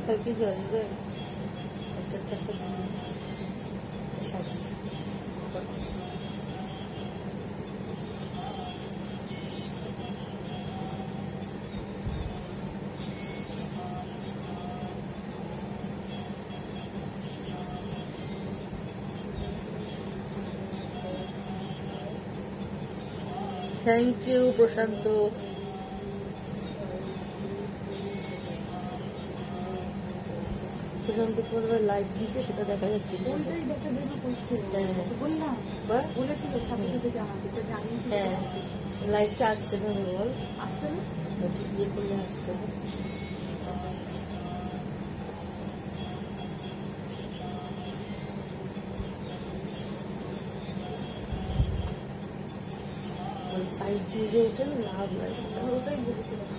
Belki gözde thank you প্রশান্ত। প্রশান্ত করবে live দিতে, সেটা দেখা যাচ্ছে না। ওইটাই দেখার জন্য করছে, বললাম বলেছিল সাথে সাথে জানাতে, তো জানিয়েছি। হ্যাঁ, লাইভটা আসছে না, বল আসছে না, ঠিক ইয়ে করলে আসছে না। সাইড দিয়ে যে ওঠে না, লাভ লাগে, ওটাই বলেছিলাম।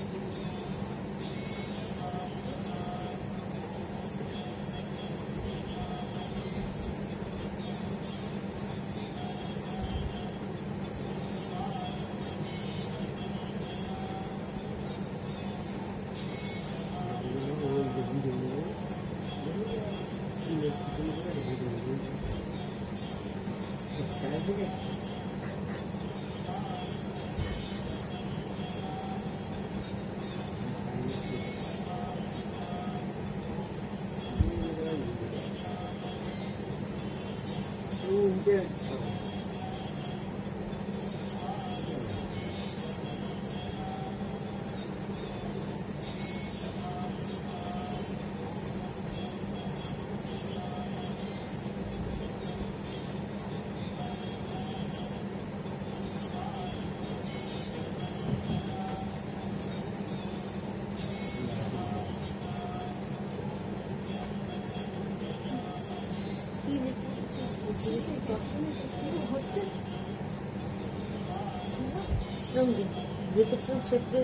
ভেতরটার ক্ষেত্রে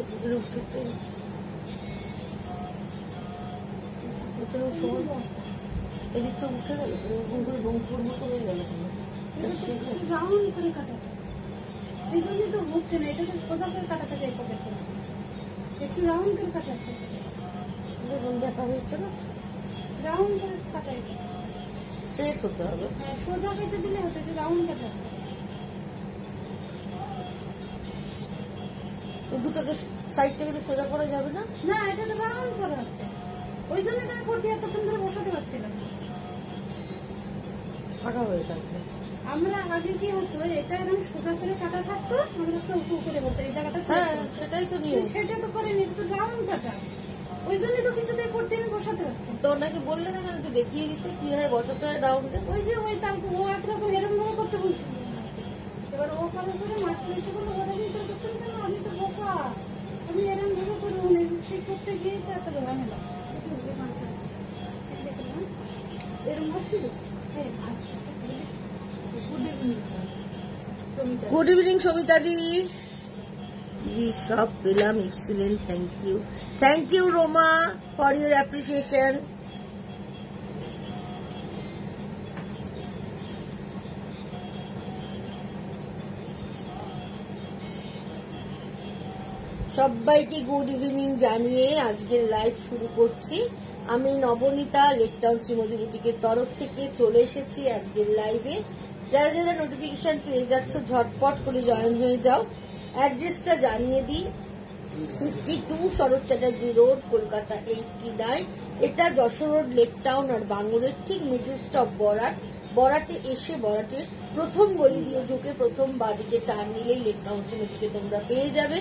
এদিকটা উঠে গেল, রংপুর মতো হয়ে গেল। রাউন্ড করে কাটাতে, সেই জন্যই তো হচ্ছে না। এটা তো সোজা করে কাটাতে যায়, একটু রাউন্ড করে কাটাচ্ছে, দেখা হচ্ছে না। রাউন্ড করে কাটাই, স্ট্রেট হতে হবে। হ্যাঁ, সোজা কেটে দিলে হতো, যে রাউন্ড কাটাচ্ছে। দুটোকে সাইডটা গেলে সোজা করা যাবে না। না, এটা তো রাউন্ড করা আছে, ওই জন্য আমি করতে এতক্ষণ ধরে বসাতে পারছিলাম, ফাঁকা হয়ে থাকবে। আমরা আগে কি হতো, এটা এরকম সোজা করে কাটা থাকতো, আমরা চৌকো করে বলতো এই জায়গাটা। সেটাই তো নিয়ম, সেটা তো করেনি, এটা তো রাউন্ড কাটা, ওই জন্য তো কিছুতেই করতে আমি বসাতে পারছি। তো ওনাকে বললে না, একটু দেখিয়ে দিতে কিভাবে বসাতে হয় রাউন্ডে। ওই যে ওই তার ও একরকম এরকম ভাবে করতে বলছিল, এবার ও করার পরে মাস্টার এসে বললো ওরা কি করছেন কেন, আমি তো বোকা, আমি এরকম ভাবে করবো, সেই করতে গিয়ে তো এত ঝামেলা। এরকম হচ্ছিল। গুড ইভিনিং সমিতাজি। সব পেলাম, excellent, thank you Roma for your appreciation. সবাইকে গুড ইভিনিং জানিয়ে আজকের লাইভ শুরু করছি। আমি নবনীতা, লেকটাউন শ্রীমতী বুটিকের তরফ থেকে চলে এসেছি আজকের লাইভে। যারা যারা নোটিফিকেশন পেয়ে যাচ্ছ ঝটপট করে জয়েন হয়ে যাও। অ্যাড্রেসটা জানিয়ে দিই, 62 শরৎ চ্যাটার্জি রোড, কলকাতা 89। এটা যশোর রোড, লেকটাউন আর বাঙ্গুরের ঠিক মিডল স্টপ বরাট। বরাটে এসে বরাটের প্রথম গলি দিয়ে ঢুকে প্রথম বাদিকে টার্ন নিলেই লেকটাউন শ্রীমতীকে তোমরা পেয়ে যাবে।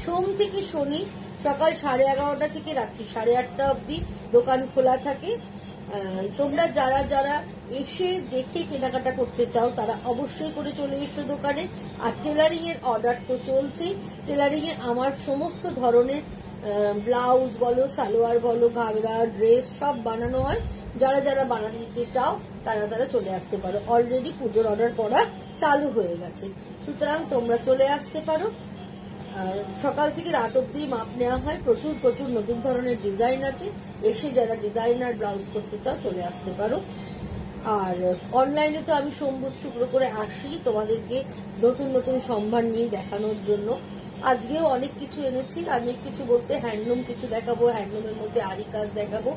সোম থেকে শনি সকাল 11:30 থেকে রাত্রি 8:30 অবধি দোকান খোলা থাকে। তোমরা যারা যারা এসে দেখে কেনাকাটা করতে চাও তারা অবশ্যই করে চলে এসো দোকানে। আর টেলারিং এর অর্ডার তো চলছে। টেলারিং এ আমার সমস্ত ধরনের ব্লাউজ বলো, সালোয়ার বলো, ঘাগরা, ড্রেস সব বানানো হয়। যারা যারা বানাতে দিতে চাও তারা তারা চলে আসতে পারো। অলরেডি পুজোর অর্ডার পড়া চালু হয়ে গেছে, সুতরাং তোমরা চলে আসতে পারো। সকাল থেকে রাত অব্দি মাপ নেওয়া হয়। প্রচুর প্রচুর নতুন ধরনের ডিজাইন আছে। এসে যারা ডিজাইনার ব্লাউজ করতে চাও চলে আসতে পারো। আর অনলাইনে তো আমি সোম বুধ শুক্র করে আসি তোমাদেরকে নতুন নতুন সম্ভার নিয়ে দেখানোর জন্য। আজকেও অনেক কিছু এনেছি। অনেক কিছু বলতে হ্যান্ডলুম কিছু দেখাবো, হ্যান্ডলুমের মধ্যে আরি কাজ দেখাবো।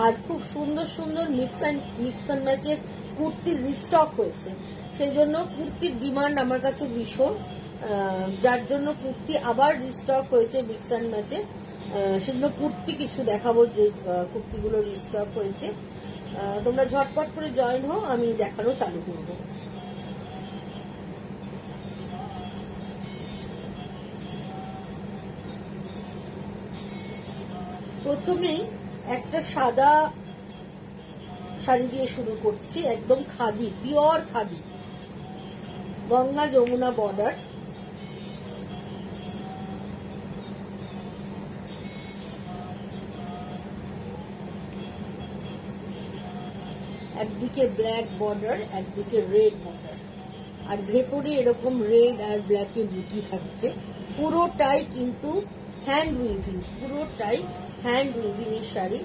আর খুব সুন্দর সুন্দর মিক্স অ্যান্ড ম্যাচের কুর্তির রিস্টক হয়েছে। সেই জন্য কুর্তির ডিমান্ড আমার কাছে ভীষণ, যার জন্য কুর্তি আবার রিস্টক হয়েছে মিক্স অ্যান্ড ম্যাচে। সেজন্য কুর্তি কিছু দেখাবো, যে কুর্তিগুলো রিস্টক হয়েছে। তোমরা ঝটপট করে জয়েন হও, আমি দেখানো চালু করবো। প্রথমেই একটা সাদা শাড়ি দিয়ে শুরু করছি, একদম খাদি, পিওর খাদি, গঙ্গা যমুনা বর্ডার। একদিকে ব্ল্যাক বর্ডার, একদিকে রেড বর্ডার, আর ভেতরে এরকম রেড আর ব্ল্যাকের বুটি থাকছে। পুরোটাই কিন্তু হ্যান্ড উইভিং, পুরোটাই হ্যান্ড উইভিং এর শাড়ি।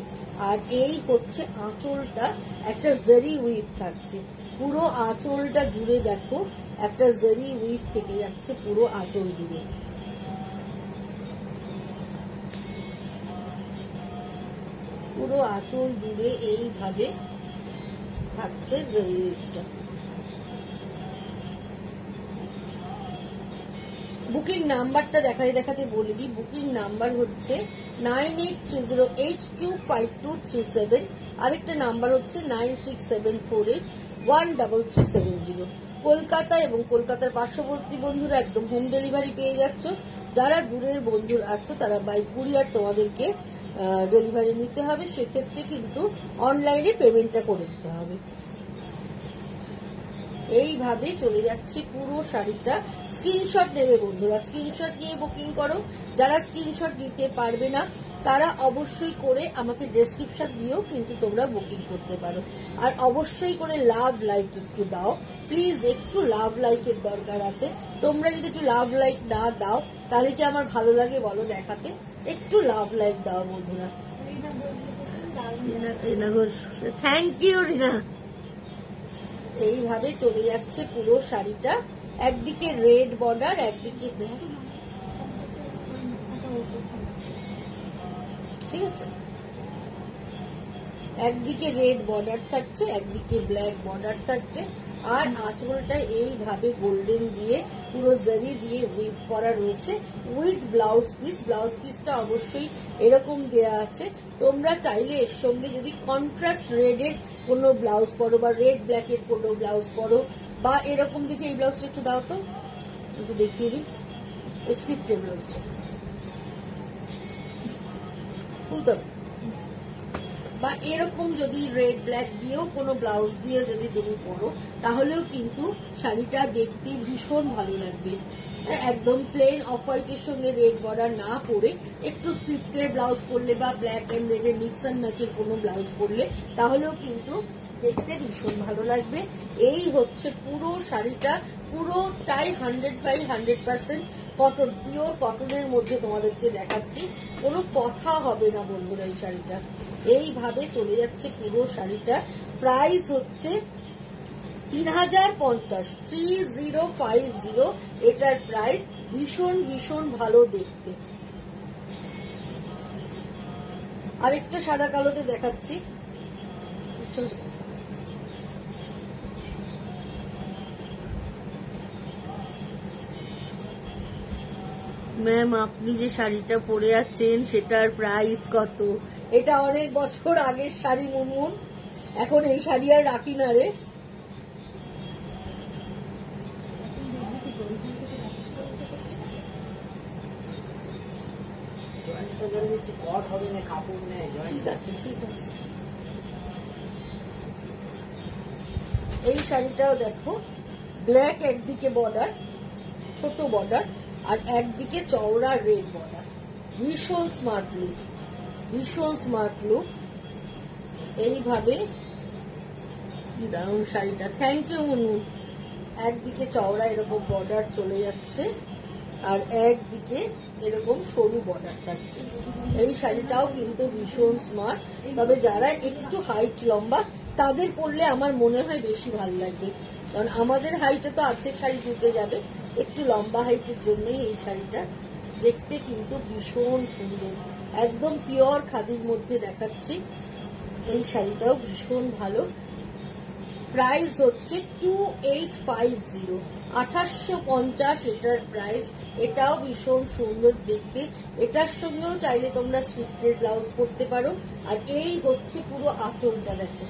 আর এই হচ্ছে আঁচলটা, একটা জারি উইভ থাকছে পুরো আঁচলটা জুড়ে। দেখো একটা জারি উইভ থেকে যাচ্ছে পুরো আঁচল জুড়ে। পুরো আঁচল জুড়ে এইভাবে থাকছে জারি উইভটা। বুকিং নাম্বারটা দেখাতে বলে দিই। বুকিং নাম্বার হচ্ছে 9830825237। আরেকটা নাম্বার হচ্ছে 9674813370। কলকাতা এবং কলকাতার পার্শ্ববর্তী বন্ধুরা একদম হোম ডেলিভারি পেয়ে যাচ্ছ। যারা দূরের বন্ধু আছো তারা বাই কুরিয়ার তোমাদেরকে ডেলিভারি নিতে হবে। সেক্ষেত্রে কিন্তু অনলাইনে পেমেন্টটা করে দিতে হবে। এইভাবে চলে যাচ্ছে পুরো শাড়িটা। স্ক্রিনশট নেবে বন্ধুরা, স্ক্রিনশট নিয়ে বুকিং করো। যারা স্ক্রিনশট নিতে পারবে না তারা অবশ্যই করে আমাকে ডেসক্রিপশন দিয়েও কিন্তু তোমরা বুকিং করতে পারো। আর অবশ্যই করে লাভ লাইক একটু দাও প্লিজ, একটু লাভ লাইকের দরকার আছে। তোমরা যদি একটু লাভ লাইক না দাও তাহলে কি আমার ভালো লাগে বলো দেখাতে? একটু লাভ লাইক দাও বন্ধুরা। থ্যাংক ইউ রিনা। এইভাবে চলে যাচ্ছে পুরো শাড়িটা। একদিকে রেড বর্ডার, একদিকে ঠিক আছে, একদিকে রেড বর্ডার থাকছে, একদিকে ব্ল্যাক বর্ডার থাকছে। আর আঁচলটা এইভাবে গোল্ডেন দিয়ে পুরো জারি দিয়ে উইভ করা রয়েছে উইথ ব্লাউজ পিস। ব্লাউজ পিসটা অবশ্যই এরকম দেয়া আছে। তোমরা চাইলে এর সঙ্গে যদি কন্ট্রাস্ট রেডের কোনো ব্লাউজ পরো বা রেড ব্ল্যাকের কোনো ব্লাউজ পরো বা এরকম দেখে, এই ব্লাউজটা একটু দাও তো, একটু দেখিয়ে দিই স্ক্রিপ্টের ব্লাউজটা বুঝতে, বা এরকম যদি রেড ব্ল্যাক দিয়েও কোনো ব্লাউজ দিয়ে যদি তুমি পরো তাহলেও কিন্তু শাড়িটা দেখতে ভীষণ ভালো লাগবে। একদম প্লেন অফ হোয়াইটের সঙ্গে রেড বর্ডার না পরে একটু স্ক্রিপ্টের ব্লাউজ পরলে বা ব্ল্যাক এন্ড রেডের মিক্স অ্যান্ড ম্যাচের কোনো ব্লাউজ পরলে তাহলেও কিন্তু দেখতে ভীষণ ভালো লাগবে। এই হচ্ছে পুরো শাড়িটা, পুরোটাই 100/100% কটন, পিওর কটনের মধ্যে তোমাদেরকে দেখাচ্ছি, কোনো কথা হবে না বন্ধুরা। এই শাড়িটা এইভাবে চলে যাচ্ছে পুরো শাড়িটা। প্রাইস হচ্ছে 3050, 3050 এটার প্রাইস। ভীষণ ভীষণ ভালো দেখতে। আরেকটা সাদা কালোতে দেখাচ্ছি। ম্যাম আপনি যে শাড়িটা পরে আছেন সেটার প্রাইস কত? এটা অনেক বছর আগের শাড়ি মুনমুন, এখন এই শাড়ি আর রাখি না রে। ঠিক আছে ঠিক আছে। এই শাড়িটাও দেখো, ব্ল্যাক একদিকে বর্ডার, ছোট বর্ডার, আর একদিকে চওড়া রেড বর্ডার। ভীষণ স্মার্ট লুক, ভীষণ স্মার্ট লুক। এইভাবে কি দারুণ শাড়িটা। Thank you Munmun. একদিকে চওড়া এরকম বর্ডার চলে যাচ্ছে, আর একদিকে এরকম সরু বর্ডার থাকছে। এই শাড়িটাও কিন্তু ভীষণ স্মার্ট, তবে যারা একটু হাইট লম্বা তাদের পরলে আমার মনে হয় বেশি ভালো লাগবে, কারণ আমাদের হাইটে তো অর্ধেক শাড়ি ঢুকে যাবে। একটু লম্বা হাইটের জন্যই এই শাড়িটা দেখতে কিন্তু ভীষণ সুন্দর, একদম পিওর খাদির মধ্যে দেখাচ্ছি। এই শাড়িটাও ভীষণ ভালো। প্রাইস হচ্ছে 2850, 2850 এটার প্রাইস। এটাও ভীষণ সুন্দর দেখতে। এটার সঙ্গেও চাইলে তোমরা স্ট্রিপের ব্লাউজ করতে পারো। আর এই হচ্ছে পুরো আঁচলটা, দেখো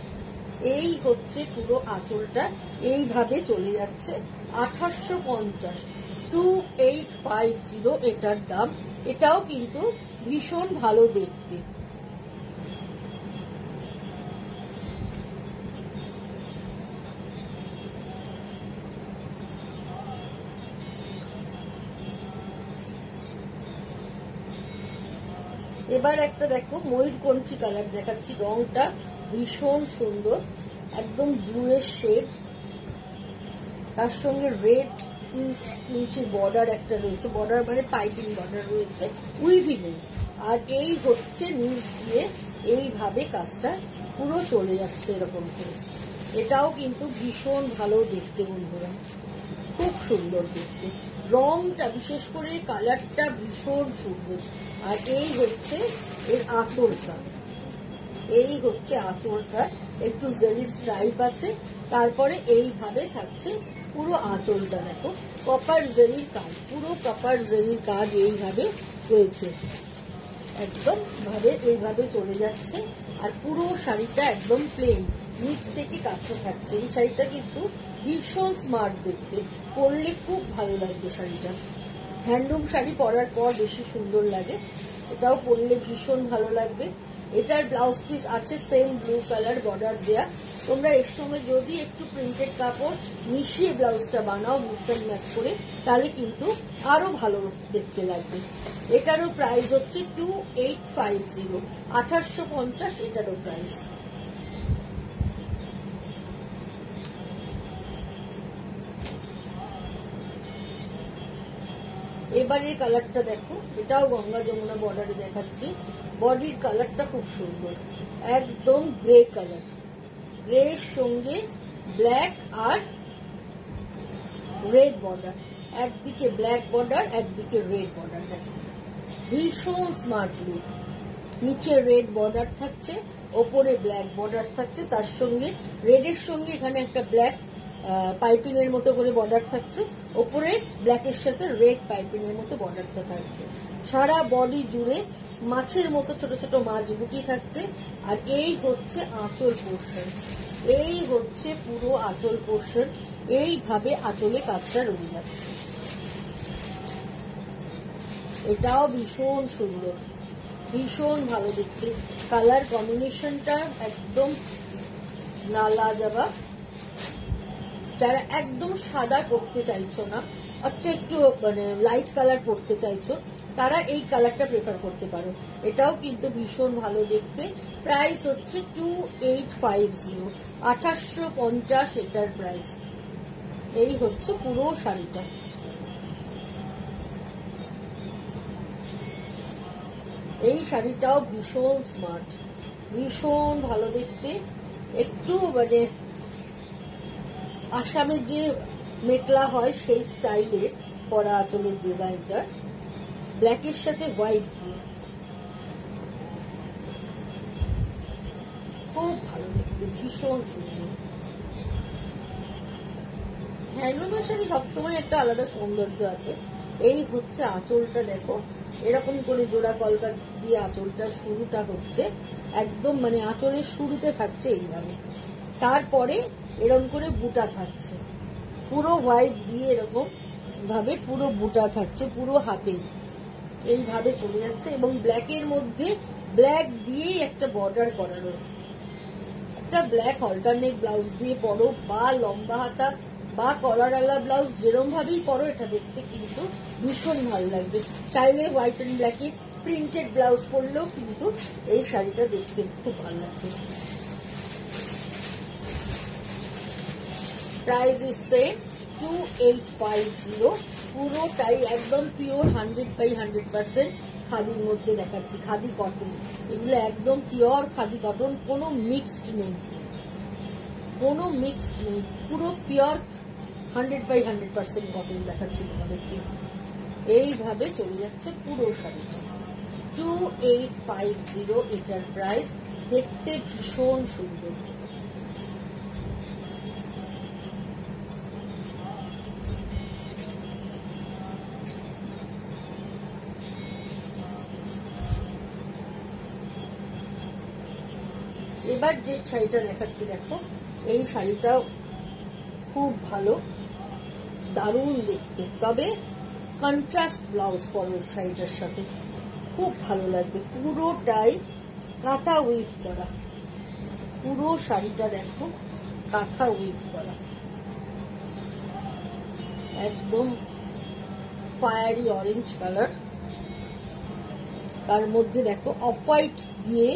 এই হচ্ছে পুরো আঁচলটা, এইভাবে চলে যাচ্ছে। 2850, 2850 এটার দাম। এটাও কিন্তু ভীষণ ভালো দেখতে। এবার একটা দেখো ময়ূরকণ্ঠী কালার দেখাচ্ছি। রংটা ভীষণ সুন্দর, একদম ব্লুয়ের শেড, তার সঙ্গে রেড ইঞ্চি বর্ডার একটা রয়েছে, বর্ডার মানে পাইপিং বর্ডার রয়েছে উইভিং। আর এই হচ্ছে নিচ দিয়ে এইভাবে কাজটা পুরো চলে যাচ্ছে এরকম করে। এটাও কিন্তু ভীষণ ভালো দেখতে বন্ধুরা, খুব সুন্দর দেখতে। রংটা বিশেষ করে কালারটা ভীষণ সুন্দর। আর এই হচ্ছে এর আঁচলটা, এই হচ্ছে আঁচলটা, একটু জেরি স্ট্রাইপ আছে, তারপরে এইভাবে থাকছে পুরো আঁচলটা। দেখো কপার জেরির কাজ, পুরো কপার জেরির কাজ এইভাবে রয়েছে, একদম ভাবে এইভাবে চলে যাচ্ছে। আর পুরো শাড়িটা একদম প্লেন, নিচ থেকে কাছে থাকছে। এই শাড়িটা কিন্তু ভীষণ স্মার্ট দেখতে, পরলে খুব ভালো লাগবে শাড়িটা। হ্যান্ডলুম শাড়ি পরার পর বেশি সুন্দর লাগে, এটাও পরলে ভীষণ ভালো লাগবে। এটার ব্লাউজ পিস আছে সেম ব্লু কালার বর্ডার দেয়া। তোমরা এর সঙ্গে যদি একটু প্রিন্টেড কাপড় মিশিয়ে ব্লাউজটা বানাও মিক্স এন্ড ম্যাচ করে, তাহলে কিন্তু আরো ভালো দেখতে লাগবে। এটারও প্রাইস হচ্ছে 2850, 2850 এটারও প্রাইস। এবারের কালারটা দেখো, এটাও গঙ্গা যমুনা বর্ডারে দেখাচ্ছি। বডির কালারটা খুব সুন্দর, একদম গ্রে কালার, গ্রের সঙ্গে ব্ল্যাক আর রেড বর্ডার, একদিকে ব্ল্যাক বর্ডার একদিকে রেড বর্ডার। দেখো ভীষণ স্মার্ট লুক। নিচে রেড বর্ডার থাকছে, ওপরে ব্ল্যাক বর্ডার থাকছে, তার সঙ্গে রেডের সঙ্গে এখানে একটা ব্ল্যাক পাইপিং এর মতো করে বর্ডার থাকছে, ওপরে ব্ল্যাকের সাথে রেড পাইপিং এর মতো বর্ডারটা থাকছে। সারা বডি জুড়ে মাছের মতো ছোট ছোট মাছ বুটি থাকছে। আর এই হচ্ছে আঁচল পোর্শন, এই হচ্ছে পুরো আঁচল পোর্শন। এইভাবে আঁচলে কাজটা রয়ে যাচ্ছে। এটাও ভীষণ সুন্দর, ভীষণ ভালো দেখতে। কালার কম্বিনেশনটা একদম লাজবাব। যারা একদম সাদা পরতে চাইছো না, আচ্ছা একটু মানে লাইট কালার পরতে চাইছো, তারা এই কালারটা প্রেফার করতে পারো। এটাও কিন্তু ভীষণ ভালো দেখতে। প্রাইস হচ্ছে 2850, 2850 এটার প্রাইস। এই হচ্ছে পুরো শাড়িটা। এই শাড়িটাও ভীষণ স্মার্ট, ভীষণ ভালো দেখতে। একটু মানে আসামের যে মেখলা হয় সেই স্টাইলে করা আঁচলের ডিজাইনটা, ব্ল্যাকের সাথে হোয়াইট দিয়ে, খুব ভালো দেখতে, ভীষণ সুন্দর। হ্যান্ডলুমের শাড়ি সবসময় একটা আলাদা সৌন্দর্য আছে। এই হচ্ছে আঁচলটা, দেখো এরকম করে জোড়া কলকা দিয়ে আঁচলটা শুরুটা হচ্ছে একদম, মানে আঁচলের শুরুতে থাকছে এইভাবে, তারপরে এরকম করে বুটা থাকছে, পুরো হোয়াইট দিয়ে এরকম ভাবে পুরো বুটা থাকছে পুরো হাতে, এইভাবে চলে যাচ্ছে। এবং ব্ল্যাকের মধ্যে ব্ল্যাক দিয়েই একটা বর্ডার করা রয়েছে। একটা ব্ল্যাক অল্টারনেট ব্লাউজ দিয়ে পরো বা লম্বা হাতা বা কলারওয়ালা ব্লাউজ যেরকম ভাবেই পরো, এটা দেখতে কিন্তু ভীষণ ভালো লাগবে। চাইলে হোয়াইট এন্ড ব্ল্যাকে প্রিন্টেড ব্লাউজ পরলেও কিন্তু এই শাড়িটা দেখতে খুব ভালো লাগবে। প্রাইস ইজ সেম 2850, পুরোটাই একদম পিওর 100/100% খাদির মধ্যে দেখাচ্ছি, খাদি কটন। এগুলো একদম পিওর খাদি কটন, কোনো মিক্সড নেই, কোনো মিক্সড নেই, পুরো পিওর 100/100% কটন দেখাচ্ছি তোমাদেরকে। এইভাবে চলে যাচ্ছে পুরো শাড়িটা। 2850 এটার প্রাইস। দেখতে ভীষণ সুন্দর। এবার যে শাড়িটা দেখাচ্ছি, দেখো এই শাড়িটাও খুব ভালো, দারুণ দেখতে। তবে কন্ট্রাস্ট ব্লাউজ পরো শাড়িটার সাথে, খুব ভালো লাগবে। পুরোটাই কাঁথা উইভ করা, পুরো শাড়িটা দেখো কাঁথা উইভ করা, একদম ফায়ারি অরেঞ্জ কালার, তার মধ্যে দেখো অফ হোয়াইট দিয়ে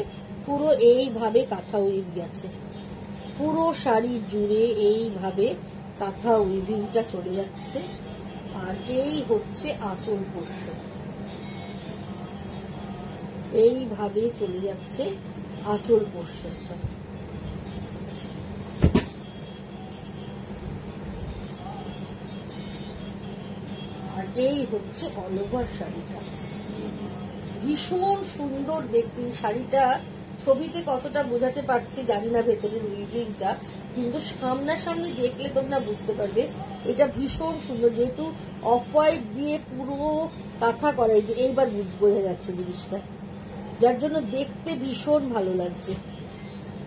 পুরো এইভাবে কাঁথা উইভ গেছে, পুরো শাড়ি জুড়ে এইভাবে কাঁথা উইভিংটা চলে যাচ্ছে। আর এই হচ্ছে আঁচল পোর্শন, এইভাবে চলে যাচ্ছে আঁচল পোর্শনটা। আর এই হচ্ছে অল ওভার শাড়িটা, ভীষণ সুন্দর দেখতে। শাড়িটা ছবিতে কতটা বোঝাতে পারছি জানি না ভেতরের উইভিংটা, কিন্তু সামনাসামনি দেখলে তোমরা বুঝতে পারবে এটা ভীষণ সুন্দর। যেহেতু অফ হোয়াইট দিয়ে পুরো কাঁথা করা, যে এইবার বোঝা যাচ্ছে জিনিসটা, যার জন্য দেখতে ভীষণ ভালো লাগছে।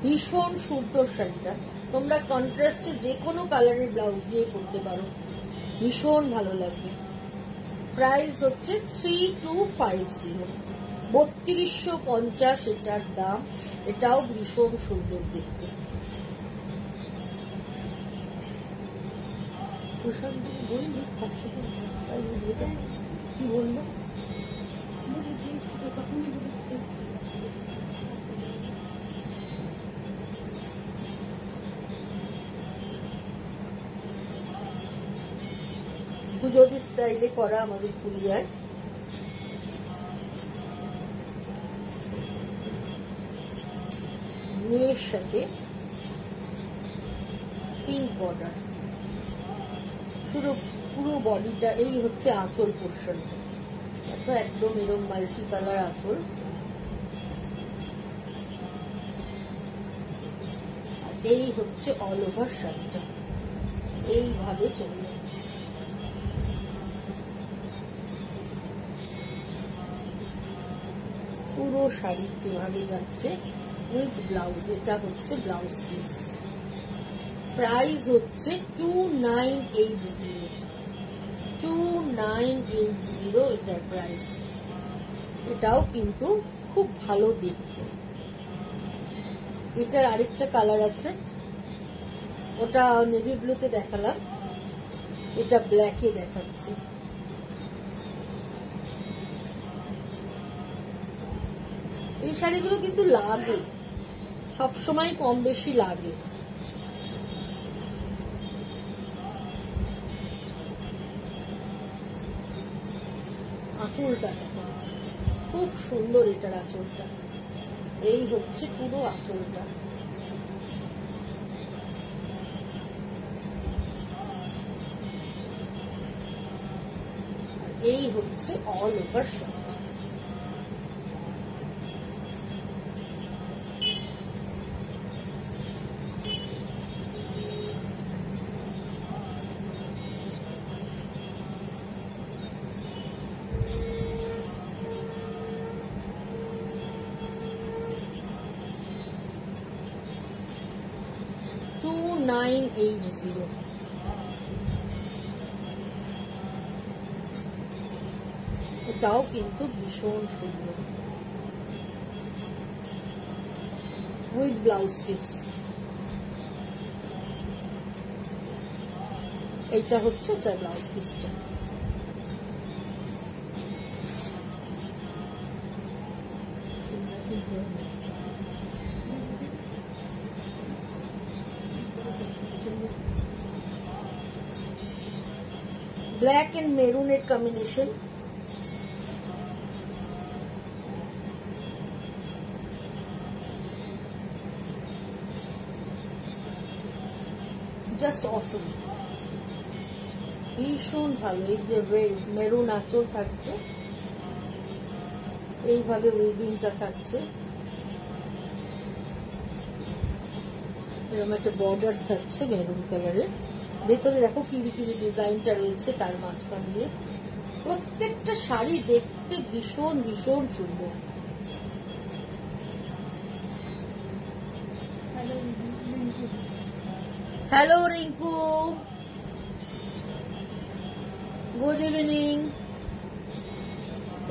ভীষণ সুন্দর শাড়িটা, তোমরা কন্ট্রাস্টে যে কোনো কালারের ব্লাউজ দিয়ে পরতে পারো, ভীষণ ভালো লাগবে। প্রাইস হচ্ছে 3250, 3250 এটার দাম। এটাও ভীষণ সুন্দর দেখতে। কি বললো? গুজরাটি স্টাইলে করা আমাদের ফুলিয়ায়। মেয়ের সাথে পিঙ্ক বর্ডার, পুরো বডিটা। এই হচ্ছে আঁচল পোর্শন, একদম এরকম মাল্টি কালার আঁচল। এই হচ্ছে অল ওভার শাড়িটা, এইভাবে চলে যাচ্ছে। পুরো শাড়ি কিভাবে যাচ্ছে উইথ ব্লাউজ। এটা হচ্ছে ব্লাউজ পিস। প্রাইস হচ্ছে 2980, 2980 এটার প্রাইস। এটাও কিন্তু খুব ভালো দেখতে। এটার আরেকটা কালার আছে, ওটা নেভি ব্লুতে দেখালাম, এটা ব্ল্যাকে দেখাচ্ছি। এই শাড়িগুলো কিন্তু লাগে, সবসময় কম বেশি লাগে। আঁচলটা দেখো, খুব সুন্দর এটার আঁচলটা। এই হচ্ছে পুরো আঁচলটা। এই হচ্ছে অল ওভার শার্ট। $2980। এটাও কিন্তু ভীষণ সুন্দর, উইথ ব্লাউজ পিস। এইটা হচ্ছে এটার ব্লাউজ পিসটা। ব্ল্যাক এন্ড মেরুনের কম্বিনেশন। জাস্ট অসম, ভীষণ ভালো। এই যে মেরুন আঁচল থাকছে, এইভাবে উইভিংটা থাকছে, এরকম একটা বর্ডার থাকছে মেরুন কালারের। ভেতরে দেখো কিরি কিরি ডিজাইনটা রয়েছে তার মাঝখান দিয়ে। প্রত্যেকটা শাড়ি দেখতে ভীষণ ভীষণ সুন্দর। Hello Rinku, good evening.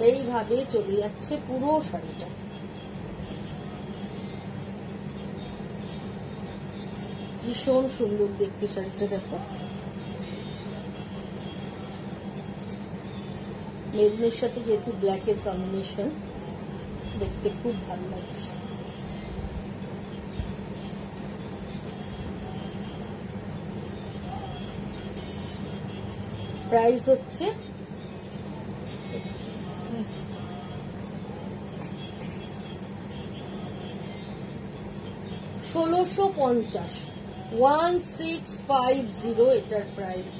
এইভাবে চলে যাচ্ছে পুরো শাড়িটা। ভীষণ সুন্দর দেখতে শাড়িটা, দেখো মেরুনের সাথে যেহেতু ব্ল্যাকের কম্বিনেশন, দেখতে খুব ভালো লাগছে। প্রাইস হচ্ছে 1650, 1650 এটার প্রাইস।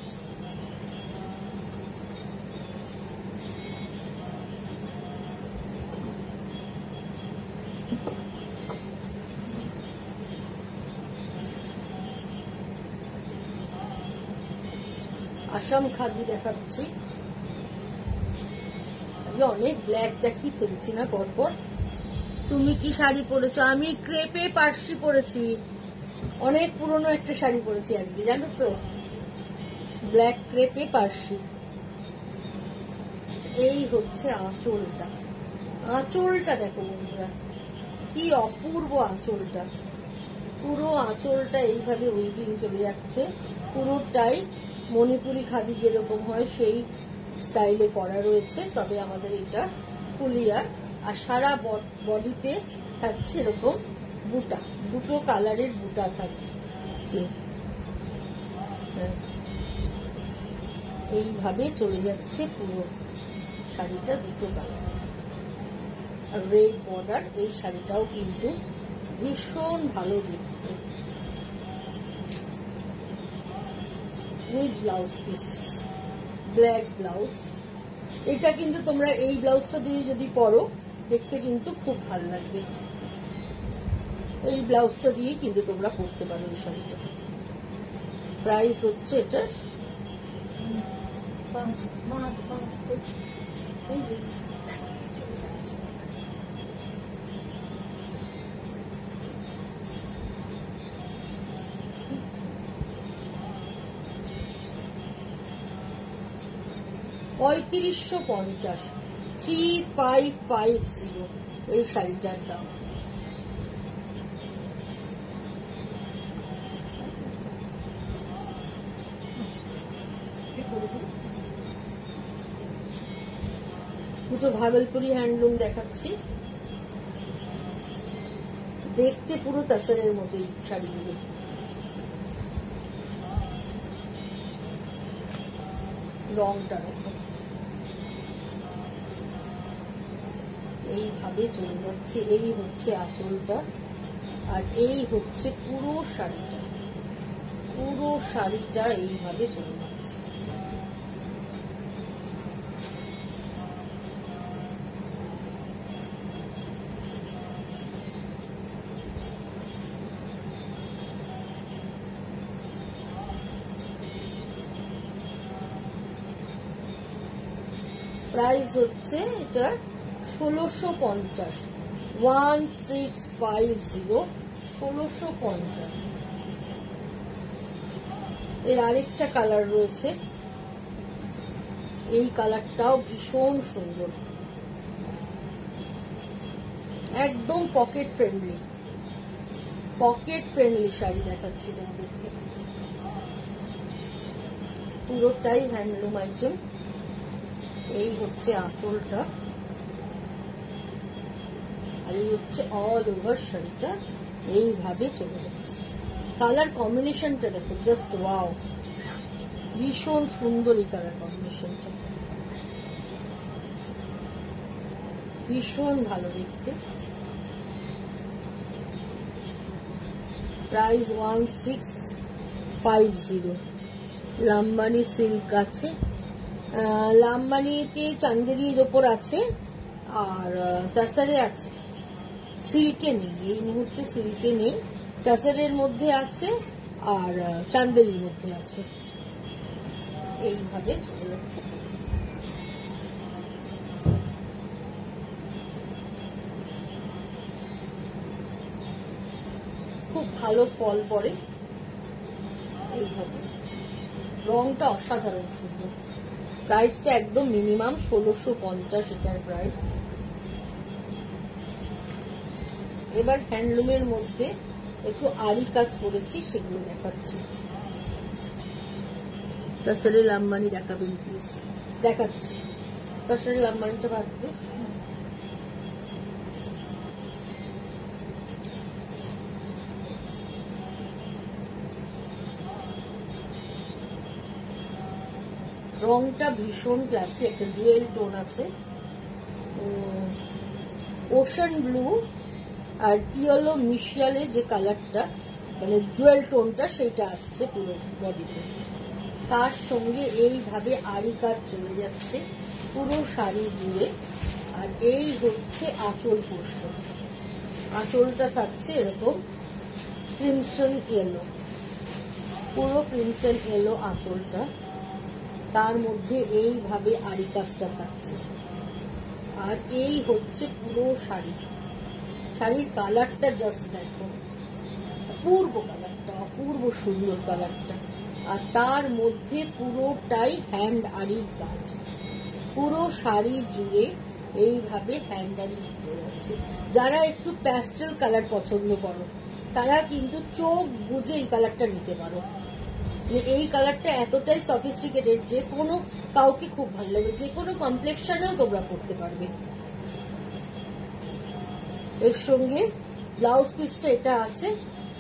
আসাম খাদি দেখাচ্ছি। অনেক ব্ল্যাক দেখি ফেলছি না পরপর। তুমি কি শাড়ি পরেছো? আমি ক্রেপে পার্সি পরেছি, অনেক পুরনো একটা শাড়ি পরেছি আজকে, জানো তো, ব্ল্যাক ক্রেপে পার্সি। এই হচ্ছে আঁচলটা। আঁচলটা দেখো বন্ধুরা, কি অপূর্ব আঁচলটা। পুরো আঁচলটা এইভাবে উইভিং চলে যাচ্ছে, পুরোটাই মণিপুরি খাদি যেরকম হয় সেই স্টাইলে করা রয়েছে। তবে আমাদের এটা ফুলিয়ার, আর সারা বডিতে থাকছে এরকম বুটা, দুটো কালারের বুটা থাকছে। এইভাবে চলে যাচ্ছে পুরো শাড়িটা, দুটো কালার আর রেড বর্ডার। এই শাড়িটাও কিন্তু ভীষণ ভালো দেখতে, with blouse piece, black blouse. এটা কিন্তু তোমরা এই ব্লাউজটা দিয়ে যদি পরো দেখতে কিন্তু খুব ভালো লাগবে। এই ব্লাউজটা দিয়ে কিন্তু তোমরা পরতে পারো এই শাড়িটা। প্রাইস হচ্ছে এটার 3550, 3550 এই শাড়িটার দাম। দুটো ভাগলপুরি হ্যান্ডলুম দেখাচ্ছি। দেখতে পুরো তাসারের মতোই শাড়িগুলো। রংটা দেখো, এইভাবে চলে যাচ্ছে। এই হচ্ছে আঁচলটা, আর এই হচ্ছে পুরো শাড়িটা। পুরো শাড়িটা এইভাবে চলে যাচ্ছে। প্রাইস হচ্ছে এটার 1650, 1650, 1650। এর আরেকটা কালার রয়েছে, এই কালারটাও ভীষণ সুন্দর, একদম pocket friendly, pocket friendly sari দেখাচ্ছি তোমাদেরকে। পুরোটাই হ্যান্ডলুম আইটেম। এই হচ্ছে আঁচলটা, আর এই হচ্ছে অল ওভার শাড়িটা এইভাবে চলে যাচ্ছে। কালার কম্বিনেশনটা দেখো, জাস্ট ওয়াও, ভীষণ সুন্দর এই কালার কম্বিনেশনটা, ভীষণ ভালো দেখতে। প্রাইস 1650। লাম্বানি সিল্ক আছে, লাম্বানিতে চান্দেরির ওপর আছে, আর তাসারে আছে। সিল্কে নেই, এই মুহূর্তে সিল্কে নেই, তাসারের মধ্যে আছে আর চান্দেরির মধ্যে আছে। এইভাবে চলে যাচ্ছে। খুব ভালো ফল পড়ে এইভাবে। রংটা অসাধারণ সুন্দর। প্রাইসটা একদম মিনিমাম 1650 এটার প্রাইস। এবার হ্যান্ডলুমের মধ্যে একটু আরি কাজ করেছি, সেগুলো দেখাচ্ছি। তাসরে লাম্বানি দেখাবেন প্লিজ? দেখাচ্ছি। তাসরে লাম্বানিটা ভাববে। রংটা ভীষণ ক্লাসি, একটা ডুয়েল টোন আছে, ওশান ব্লু আর ইয়েলো মিশিয়ালে যে কালারটা, মানে ডুয়েল টোনটা, সেটা আসছে পুরো বডিতে। তার সঙ্গে এইভাবে আরি কাজ চলে যাচ্ছে পুরো শাড়ি জুড়ে। আর এই হচ্ছে আঁচল পোর্শন। আঁচলটা থাকছে এরকম ক্রিমসন ইয়েলো, পুরো ক্রিমসন ইয়েলো আঁচলটা, তার মধ্যে এইভাবে আরি কাজটা থাকছে। আর এই হচ্ছে পুরো শাড়ি। শাড়ির কালারটা জাস্ট দেখো, অপূর্ব কালারটা, অপূর্ব সুন্দর কালারটা। আর তার মধ্যে পুরোটাই হ্যান্ড আরির কাজ, পুরো শাড়ি জুড়ে এইভাবে হ্যান্ড আরি যাচ্ছে। যারা একটু প্যাস্টেল কালার পছন্দ করো, তারা কিন্তু চোখ বুঝে এই কালারটা নিতে পারো। এই কালারটা এতটাই সফিস্টিকেটেড, যে কোনো কাউকে খুব ভালো লাগে, যে কোনো কমপ্লেক্সনেও তোমরা পড়তে পারবে। এর সঙ্গে ব্লাউজ পিসটা এটা আছে,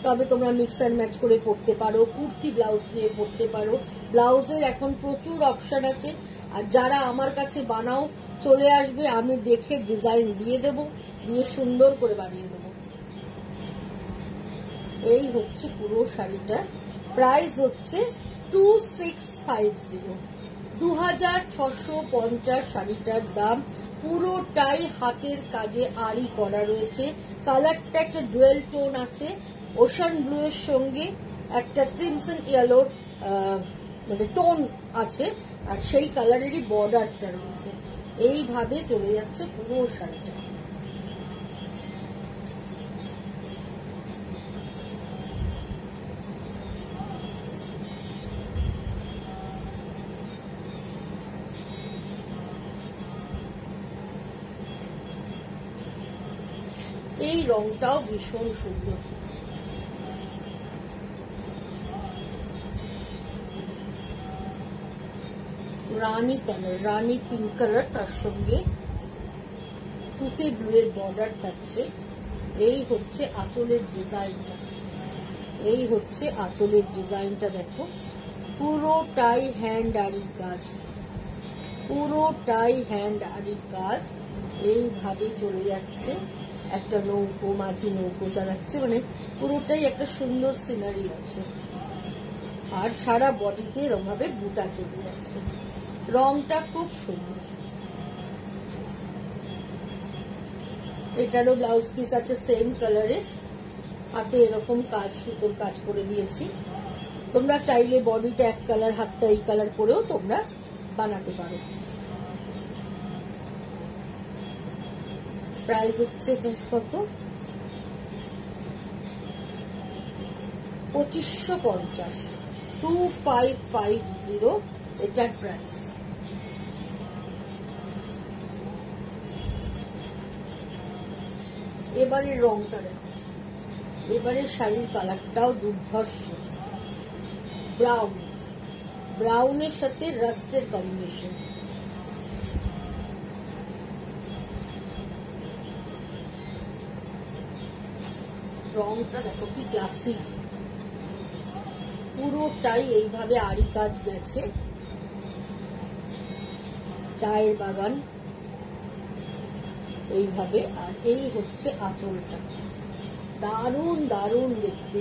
তবে তোমরা মিক্স অ্যান্ড ম্যাচ করে পড়তে পারো, কুর্তি ব্লাউজ দিয়ে পড়তে পারো। ব্লাউজের এখন প্রচুর অপশন আছে। আর যারা আমার কাছে বানাও, চলে আসবে, আমি দেখে ডিজাইন দিয়ে দেব, দিয়ে সুন্দর করে বানিয়ে দেব। এই হচ্ছে পুরো শাড়িটা। প্রাইস হচ্ছে 2650, 2650 শাড়িটার দাম। পুরোটাই হাতের কাজে আরি করা রয়েছে। কালারটা একটা ডুয়েল টোন আছে, ওশান ব্লু এর সঙ্গে একটা ক্রিমসন ইয়েলোর মানে টোন আছে, আর সেই কালারেরই বর্ডারটা রয়েছে। এইভাবে চলে যাচ্ছে পুরো শাড়িটা। এই রংটাও ভীষণ সুন্দর। রানী কালার, রানী পিঙ্ক কালার, তার সঙ্গে তুতে ব্লু এর বর্ডার থাকছে। এই হচ্ছে আঁচলের ডিজাইনটা, এই হচ্ছে আঁচলের ডিজাইনটা। দেখো পুরোটাই হ্যান্ড আরির কাজ, পুরোটাই হ্যান্ড আরির কাজ। এইভাবে চলে যাচ্ছে, একটা নৌকো, মাঝি নৌকো চালাচ্ছে, মানে পুরোটাই একটা সুন্দর সিনারি আছে। আর সারা বডিতে এরকম ভাবে বুটা চলে যাচ্ছে, রংটা খুব সুন্দর। এটারও ব্লাউজ পিস আছে সেম কালারের, হাতে এরকম কাজ, সুতোর কাজ করে দিয়েছি। তোমরা চাইলে বডিটা এক কালার, হাতটা এই কালার করেও তোমরা বানাতে পারো। প্রাইস হচ্ছে কত? 2550, 2550 এটার প্রাইস। এবারে রংটা দেখো, এবারে শাড়ির কালারটাও দুর্ধর্ষ, ব্রাউন, ব্রাউনের সাথে রাস্টের কম্বিনেশন। রংটা দেখো কি ক্লাসিক, পুরোটাই এইভাবে আড়ি কাজ গেছে, চায়ের বাগান এইভাবে। আর এই হচ্ছে আঁচলটা, দারুণ দারুণ দেখতে,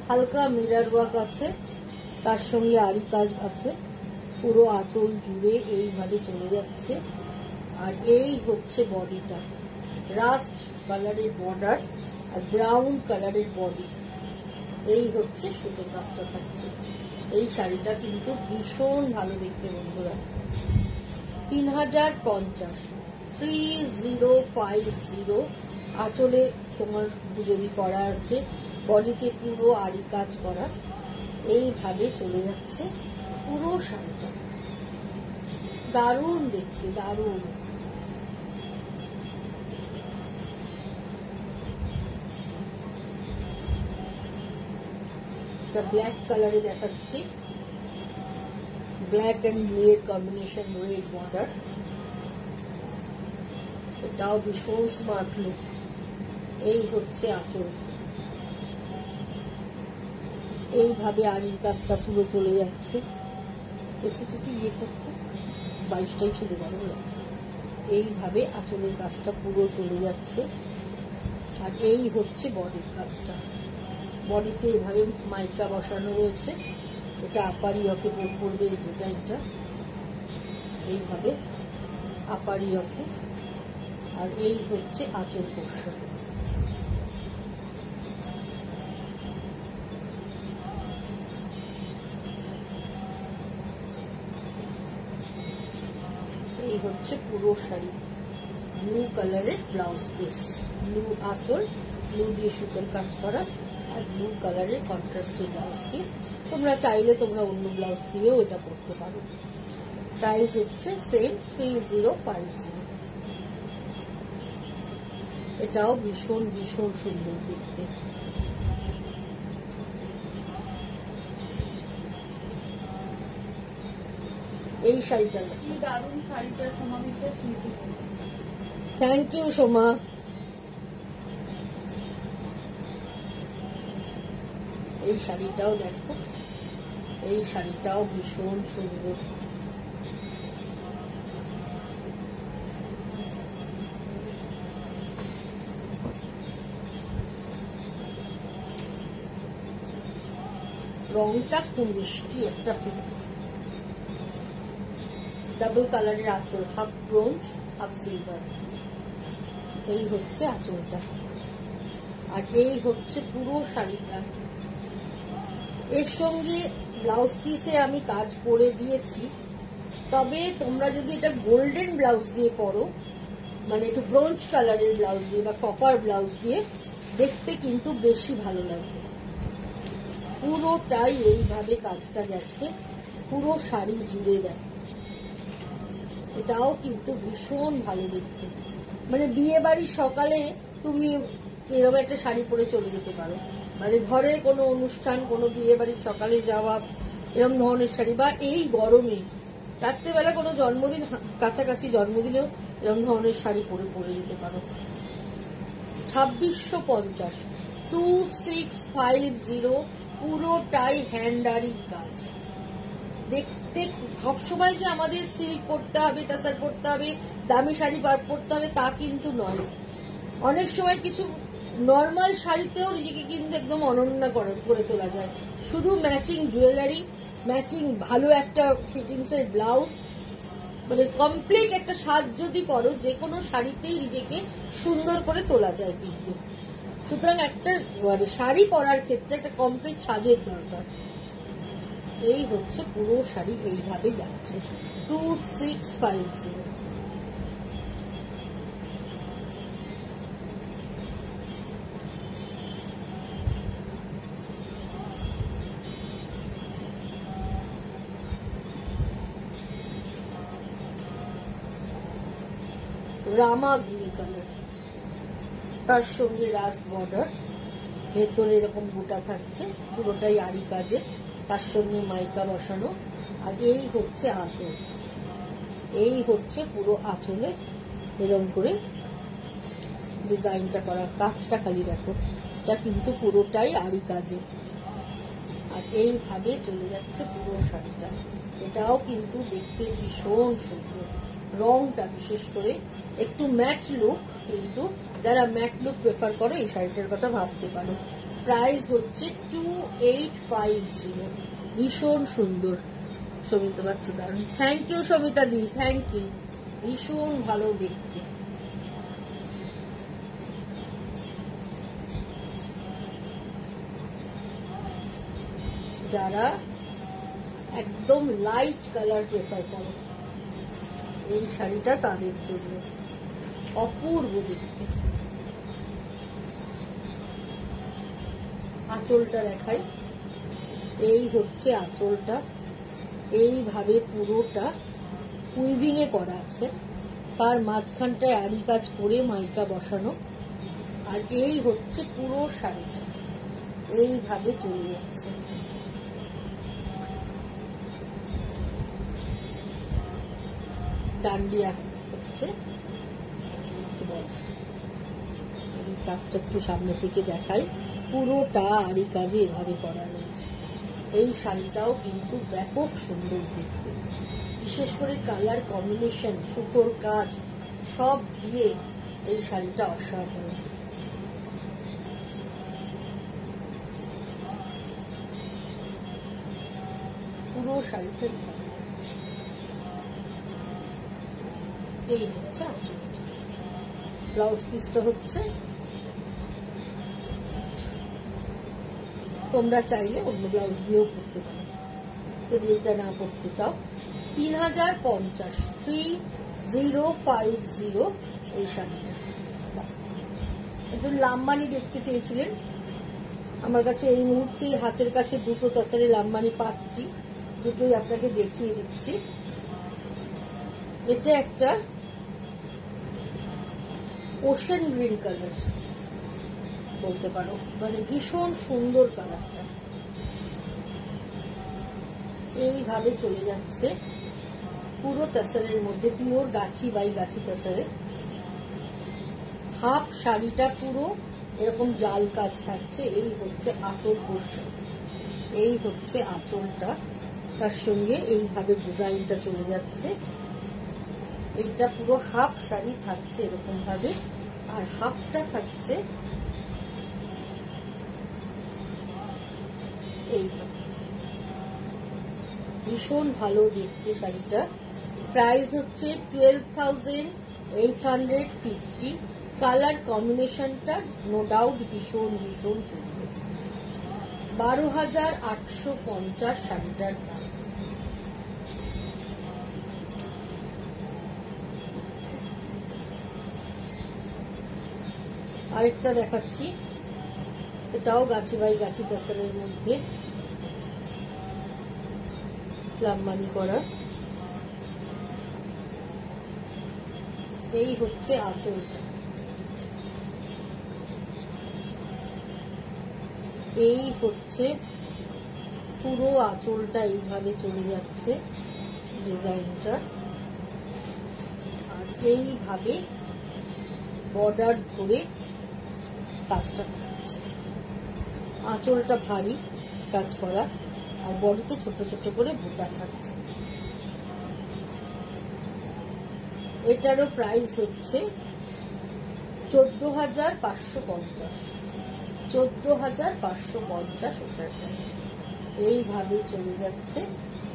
হালকা মিরর ওয়ার্ক আছে, তার সঙ্গে আড়ি কাজ আছে, পুরো আঁচল জুড়ে এইভাবে চলে যাচ্ছে। আর এই হচ্ছে বডিটা, রাস্ট কালারের বর্ডার আর ব্রাউন কালারের বডি। এই হচ্ছে সুতোর কাজটা থাকছে। এই শাড়িটা কিন্তু ভীষণ ভালো দেখতে বন্ধুরা। 3050, 3050। আঁচলে তোমার গুজরি করা আছে, বডিতে পুরো আড়ি কাজ করা, এইভাবে চলে যাচ্ছে পুরো শাড়িটা। দারুণ দেখতে, দারুণ। ব্ল্যাক কালারে দেখাচ্ছি, ব্ল্যাক এন্ড ব্লু এর কম্বিনেশন, রেড বর্ডার। এটাও ভীষণ স্মার্ট লুক। এই হচ্ছে আঁচল, এইভাবে আড়ির কাজটা পুরো চলে যাচ্ছে। এসেটা একটু ইয়ে করতে 22টাই শুরু করা যাচ্ছে। এইভাবে আঁচলের কাজটা পুরো চলে যাচ্ছে। আর এই হচ্ছে বডির কাজটা, বডিতে এভাবে মাইকা বসানো রয়েছে। এটা আপার ইয়কে পড়বে এই ডিজাইনটা, এইভাবে আপার ইয়কে। আর এই হচ্ছে আঁচল পোর্শন। এই হচ্ছে পুরো শাড়ি, ব্লু কালারের ব্লাউজ পিস, ব্লু আঁচল, ব্লু দিয়ে সুতোর কাজ করা, আর ব্লু কালারের কন্ট্রাস্টের ব্লাউজ পিস। তোমরা চাইলে তোমরা অন্য ব্লাউজ দিয়েও এটা করতে পারো। প্রাইস হচ্ছে সেম 3050। এটাও ভীষণ ভীষণ সুন্দর দেখতে। এই শাড়িটা দারুণ, শাড়িটা সমাবেশে স্মৃতি। Thank you Soma. এই শাড়িটাও দেখো, এই শাড়িটাও ভীষণ সুন্দর। রংটা খুব মিষ্টি একটা পিঙ্ক, ডাবল কালারের আঁচল, হাফ ব্রোঞ্জ হাফ সিলভার। এই হচ্ছে আঁচলটা, আর এই হচ্ছে পুরো শাড়িটা। এর সঙ্গে ব্লাউজ পিসে আমি কাজ করে দিয়েছি, তবে তোমরা যদি এটা গোল্ডেন ব্লাউজ দিয়ে পরো, মানে একটু ব্রোঞ্জ কালারের ব্লাউজ দিয়ে বা কপার ব্লাউজ দিয়ে, দেখতে কিন্তু বেশি ভালো লাগবে। পুরোটাই এইভাবে কাজটা গেছে, পুরো শাড়ি জুড়ে দেয়। এটাও কিন্তু ভীষণ ভালো দেখতে, মানে বিয়ে বাড়ির সকালে তুমি এরকম একটা শাড়ি পরে চলে যেতে পারো, মানে ঘরের কোনো অনুষ্ঠান, কোনো বিয়ে বাড়ির সকালে যাওয়া, এরকম ধরনের শাড়ি, বা এই গরমে রাত্রেবেলা কোনো জন্মদিন, কাছাকাছি জন্মদিনেও এরকম ধরনের শাড়ি পরে যেতে পারো। 2650, 2650, পুরোটাই হ্যান্ডারির কাজ। দেখতে সবসময় যে আমাদের সিল্ক পরতে হবে, তাসার পরতে হবে, দামি শাড়ি পরতে হবে তা কিন্তু নয়। অনেক সময় কিছু নর্মাল শাড়িতেও নিজেকে কিন্তু একদম অনন্য করে তোলা যায়। শুধু ম্যাচিং জুয়েলারি, ম্যাচিং ভালো একটা ফিটিংস এর ব্লাউজ, মানে কমপ্লিট একটা সাজ যদি করো, যে কোনো শাড়িতেই নিজেকে সুন্দর করে তোলা যায় কিন্তু। সুতরাং একটা মানে শাড়ি পরার ক্ষেত্রে একটা কমপ্লিট সাজের দরকার। এই হচ্ছে পুরো শাড়ি, এইভাবে যাচ্ছে 2650। রামা গ্রিন কালার, তার সঙ্গে রাস বর্ডার, ভেতরে এরকম বুটা থাকছে, পুরোটাই আড়ি কাজে, তার সঙ্গে মাইকা বসানো। আর এই হচ্ছে আঁচল, এই হচ্ছে পুরো আঁচলে এরকম করে ডিজাইনটা করা। কাজটা খালি দেখো, এটা কিন্তু পুরোটাই আড়ি কাজে। আর এইভাবে চলে যাচ্ছে পুরো শাড়িটা। এটাও কিন্তু দেখতে ভীষণ সুন্দর, রংটা বিশেষ করে একটু ম্যাট লুক, কিন্তু যারা ম্যাট লুক প্রেফার করো এই শাড়িটার কথা ভাবতে পারো। প্রাইস হচ্ছে 2850, ভীষণ সুন্দর। সমিতা বাচ্চা দারুন, থ্যাংক ইউ সমিতা দি, থ্যাংক ইউ, ভীষণ ভালো দেখতে। যারা একদম লাইট কালার প্রেফার করো এই শাড়িটা তাদের জন্য, অপূর্ব দেখতে। আঁচলটা দেখাই, এই হচ্ছে আঁচলটা, এইভাবে পুরোটা উইভিং এ করা আছে, তার মাঝখানটায় আড়ি কাজ করে মাইকা বসানো। আর এই হচ্ছে পুরো শাড়িটা, এইভাবে চলে যাচ্ছে। ডান্ডিয়া হচ্ছে, কাজটা একটু সামনে থেকে দেখাই, পুরোটা আড়ি কাজে এভাবে করা রয়েছে। এই শাড়িটাও কিন্তু ব্যাপক সুন্দর দেখতে, বিশেষ করে কালার কম্বিনেশন, সুতোর কাজ সব দিয়ে এই শাড়িটা অসাধারণ। পুরো শাড়িটা এই হচ্ছে আঁচলটা, ব্লাউজ পিসটা হচ্ছে। তোমরা চাইলে অন্য ব্লাউজ দিয়েও পরতে পারো, যদি এটা না পরতে চাও। 3050, 3050 এই শাড়িটা। একজন লাম্বানি দেখতে চেয়েছিলেন, আমার কাছে এই মুহূর্তে হাতের কাছে দুটো তাসারে লাম্বানি পাচ্ছি, দুটোই আপনাকে দেখিয়ে দিচ্ছি। এটা একটা ওশান গ্রিন কালার বলতে পারো, মানে ভীষণ সুন্দর কালারটা। এইভাবে চলে যাচ্ছে পুরো তাসারের মধ্যে, pure Gachhi by Gachhi তাসারে। Half শাড়িটা পুরো এরকম জাল কাজ থাকছে। এই হচ্ছে আঁচল পোর্শন, এই হচ্ছে আঁচলটা, তার সঙ্গে এইভাবে ডিজাইনটা চলে যাচ্ছে। এইটা পুরো হাফ শাড়ি থাকছে এরকম ভাবে, আর হাফটা থাকছে এইভাবে। ভীষণ ভালো দেখতে শাড়িটা। প্রাইস হচ্ছে 12,850। কালার কম্বিনেশনটা নো ডাউট ভীষণ ভীষণ সুন্দর। 12,850 শাড়িটার দাম। আরেকটা দেখাচ্ছি, এটাও গাছি বাই গাছি তাসারের মধ্যে লাম্বানি করা। এই হচ্ছে আঁচলটা, এই হচ্ছে পুরো আঁচলটা, এইভাবে চলে যাচ্ছে ডিজাইনটা। আর এইভাবে বর্ডার ধরে কাজটা থাকছে। আঁচলটা ভারী কাজ করা, আর বডিতে ছোট ছোট করে বুটা থাকছে। এটারও প্রাইস হচ্ছে 14,550। 14,550 এটার প্রাইস। এইভাবে চলে যাচ্ছে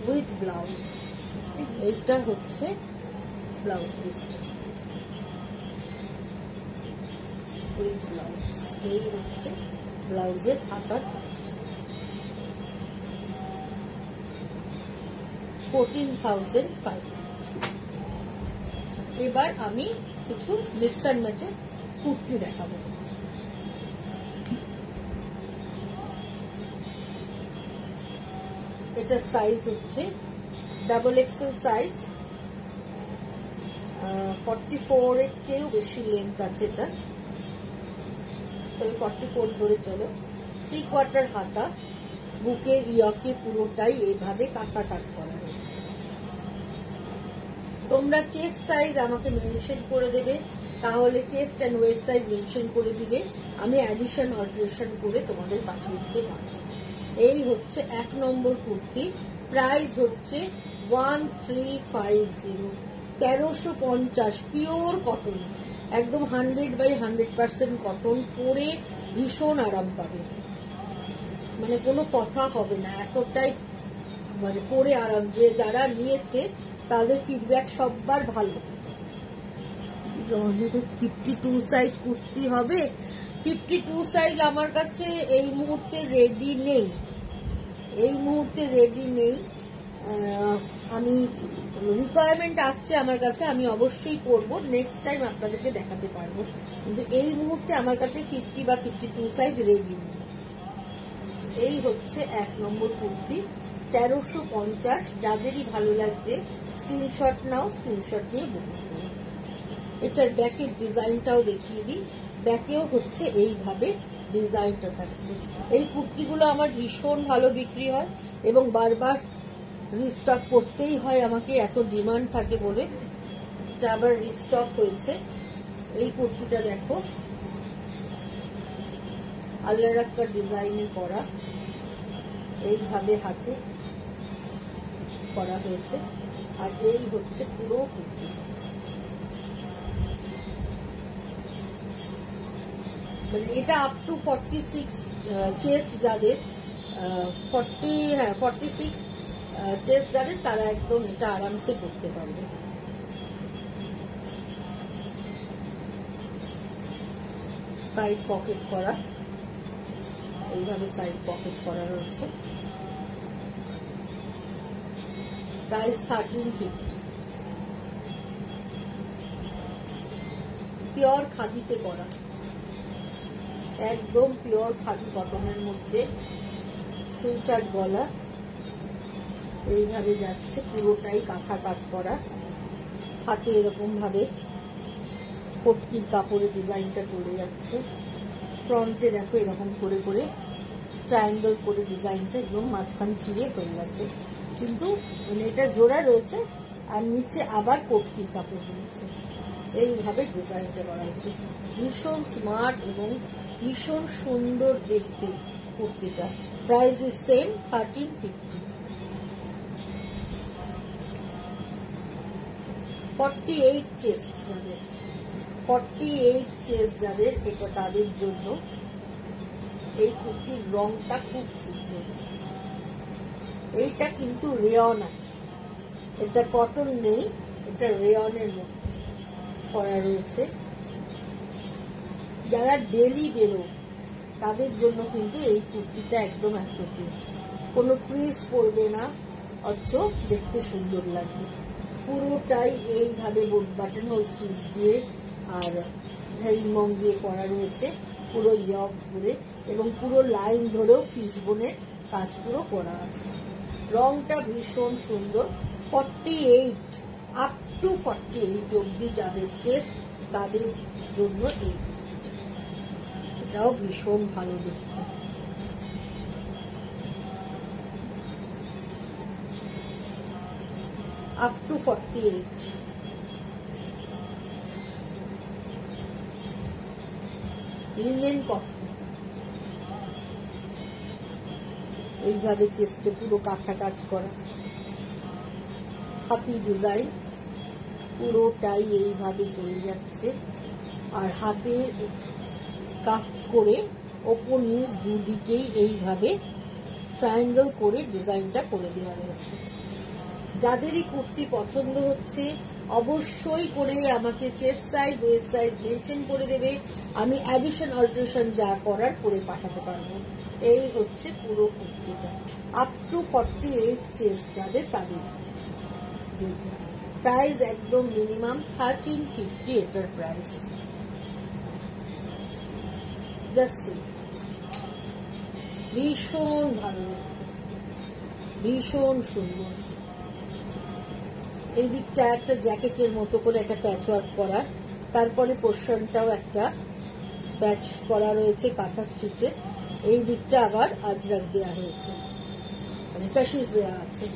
উইথ ব্লাউজ। এইটা হচ্ছে ব্লাউজ পিসটা উইথ ব্লাউজ। এই হচ্ছে ব্লাউজের হাতার কাজটা। 14,500। এবার আমি কিছু মিক্স অ্যান্ড ম্যাচের কুর্তি দেখাবো। এটা সাইজ হচ্ছে ডাবল এক্সেল সাইজ, 44 এর চেয়েও বেশি লেন্থ আছে এটা, তবে 44 ধরে চলো। 3/4 হাতা, বুকের ইয়কে পুরোটাই এইভাবে কাটা কাজ করা হয়েছে। তোমরা চেস্ট সাইজ আমাকে মেনশন করে দেবে, তাহলে chest and West size mention করে দিলে আমি অ্যাডিশন অল্টারেশন করে তোমাদের পাঠিয়ে দিতে পারবো। এই হচ্ছে 1 নম্বর কুর্তি। প্রাইস হচ্ছে 1350। 1350 পিওর কটন, একদম 100/100% কটন। পরে ভীষণ আরাম পাবে, মানে কোনো কথা হবে না, এতটাই মানে পরে আরাম। যে যারা নিয়েছে তাদের ফিডব্যাক সববার ভালো। 52 সাইজ কুর্তি হবে। 52 সাইজ আমার কাছে এই মুহূর্তে রেডি নেই, এই মুহূর্তে রেডি নেই। আমি রিকোয়ারমেন্ট আসছে আমার কাছে, আমি অবশ্যই করব, নেক্সট টাইম আপনাদেরকে দেখাতে পারবো, কিন্তু এই মুহূর্তে আমার কাছে 50 বা 52 সাইজ রেডি নেই। এই হচ্ছে 1 নম্বর কুর্তি, 1350। যাদেরই ভালো লাগছে স্ক্রিনশট নাও, স্ক্রিনশট নিয়ে বুকিং করো। এটার ব্যাকের ডিজাইনটাও দেখিয়ে দিই। ব্যাকেও হচ্ছে এইভাবে ডিজাইনটা থাকছে। এই কুর্তিগুলো আমার ভীষণ ভালো বিক্রি হয় এবং বারবার রিস্টক করতেই হয় আমাকে, এত ডিমান্ড থাকে বলে। এটা আবার রিস্টক হয়েছে। এই কুর্তিটা দেখো, আল্লাহ রাক্কা ডিজাইনে করা, এইভাবে হাতে করা হয়েছে। আর এই হচ্ছে পুরো কুর্তি। মানে এটা আপ টু 46 চেস্ট যাদের, 46 চেস্ট যাদের, তারা একদম এটা আরামসে করতে পারবে। সাইড পকেট করা, এইভাবে সাইড পকেট করা রয়েছে। প্রাইস 1350। পিওর খাদিতে করা, একদম পিওর খাদি কটনের মধ্যে। সুইটার গলা, এইভাবে যাচ্ছে, পুরোটাই কাঁথা কাজ করা। হাতে এরকম ভাবে পটকির কাপড়ের ডিজাইনটা চলে যাচ্ছে। ফ্রন্টে দেখো এরকম করে করে ট্রায়াঙ্গেল করে ডিজাইনটা একদম মাঝখান চিড়ে হয়ে গেছে, কিন্তু এটা জোড়া রয়েছে আর নিচে আবার পটকির কাপড় রয়েছে। এইভাবে ডিজাইনটা করা হচ্ছে। ভীষণ স্মার্ট এবং ভীষণ সুন্দর দেখতে কুর্তিটা। Price is same, 1350। 48 চেস্ট যাদের, 48 চেস্ট যাদের, এটা তাদের জন্য। এই কুর্তির রংটা খুব সুন্দর। এইটা কিন্তু রেয়ন আছে, এটা কটন নেই, এটা রেয়নের মধ্যে করা রয়েছে। যারা ডেলি বেরো তাদের জন্য কিন্তু এই কুর্তিটা একদম অ্যাপ্রোপ্রিয়েট। কোনো ক্রিজ পড়বে না, অথচ দেখতে সুন্দর লাগবে। পুরোটাই এইভাবে বাটন হোল স্টিচ দিয়ে আর হেরিংবং দিয়ে করা রয়েছে, পুরো ইয়ক ধরে, এবং পুরো লাইন ধরেও ফিশবোনের কাজ পুরো করা আছে। রংটা ভীষণ সুন্দর। 48 আপ টু 48 অব্দি যাদের চেস্ট তাদের জন্য এই কুর্তিটা। এটাও ভীষণ ভালো দেখতে। Up to 48। Linen cotton. এইভাবে চেস্টে পুরো কাঁথা কাজ করা, হাতি ডিজাইন পুরোটাই এইভাবে চলে যাচ্ছে। আর হাতে কাট করে ওপর নিচ দুদিকেই এইভাবে ট্রায়াঙ্গেল করে ডিজাইনটা করে দেওয়া রয়েছে। যাদেরই কুর্তি পছন্দ হচ্ছে অবশ্যই করে আমাকে chest size West size mention করে দেবে, আমি অ্যাডিশন অল্টারেশন যা করার করে পাঠাতে পারবো। এই হচ্ছে পুরো কুর্তিটা, আপ টু 48 চেস্ট যাদের তাদের প্রাইস একদম মিনিমাম 1350 এটার প্রাইস। ভীষণ ভালো দেখতে, ভীষণ সুন্দর। এই দিকটা একটা জ্যাকেটের মতো করে একটা প্যাচ ওয়ার্ক করা, তারপরে পোর্শনটাও একটা প্যাচ করা রয়েছে কাঁথা স্টিচের। এই দিকটা আবার আজরাক দেওয়া হয়েছে, মানে কাশিস দেওয়া আছে।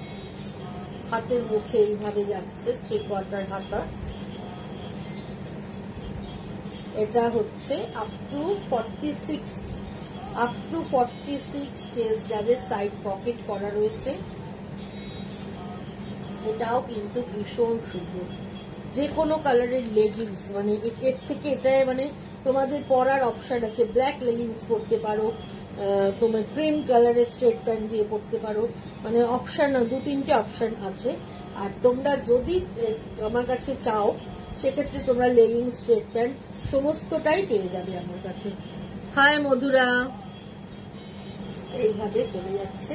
হাতের মুখে এইভাবে যাচ্ছে 3/4 হাতা। এটা হচ্ছে আপ টু 46 চেস্ট যাদের সাইড পকেট করা রয়েছে। এটাও কিন্তু ভীষণ সুন্দর, যে কোনো কালারের লেগিংস, মানে এর থেকে এটা মানে তোমাদের পরার অপশন আছে। ব্ল্যাক লেগিংস পরতে পারো, তোমার ক্রিম কালারের স্ট্রেট প্যান্ট দিয়ে পরতে পারো, মানে অপশন 2-3টে অপশন আছে। আর তোমরা যদি আমার কাছে চাও সেক্ষেত্রে তোমরা লেগিংস স্ট্রেট প্যান্ট সমস্তটাই পেয়ে যাবে আমার কাছে। হাই মধুরা, এইভাবে চলে যাচ্ছে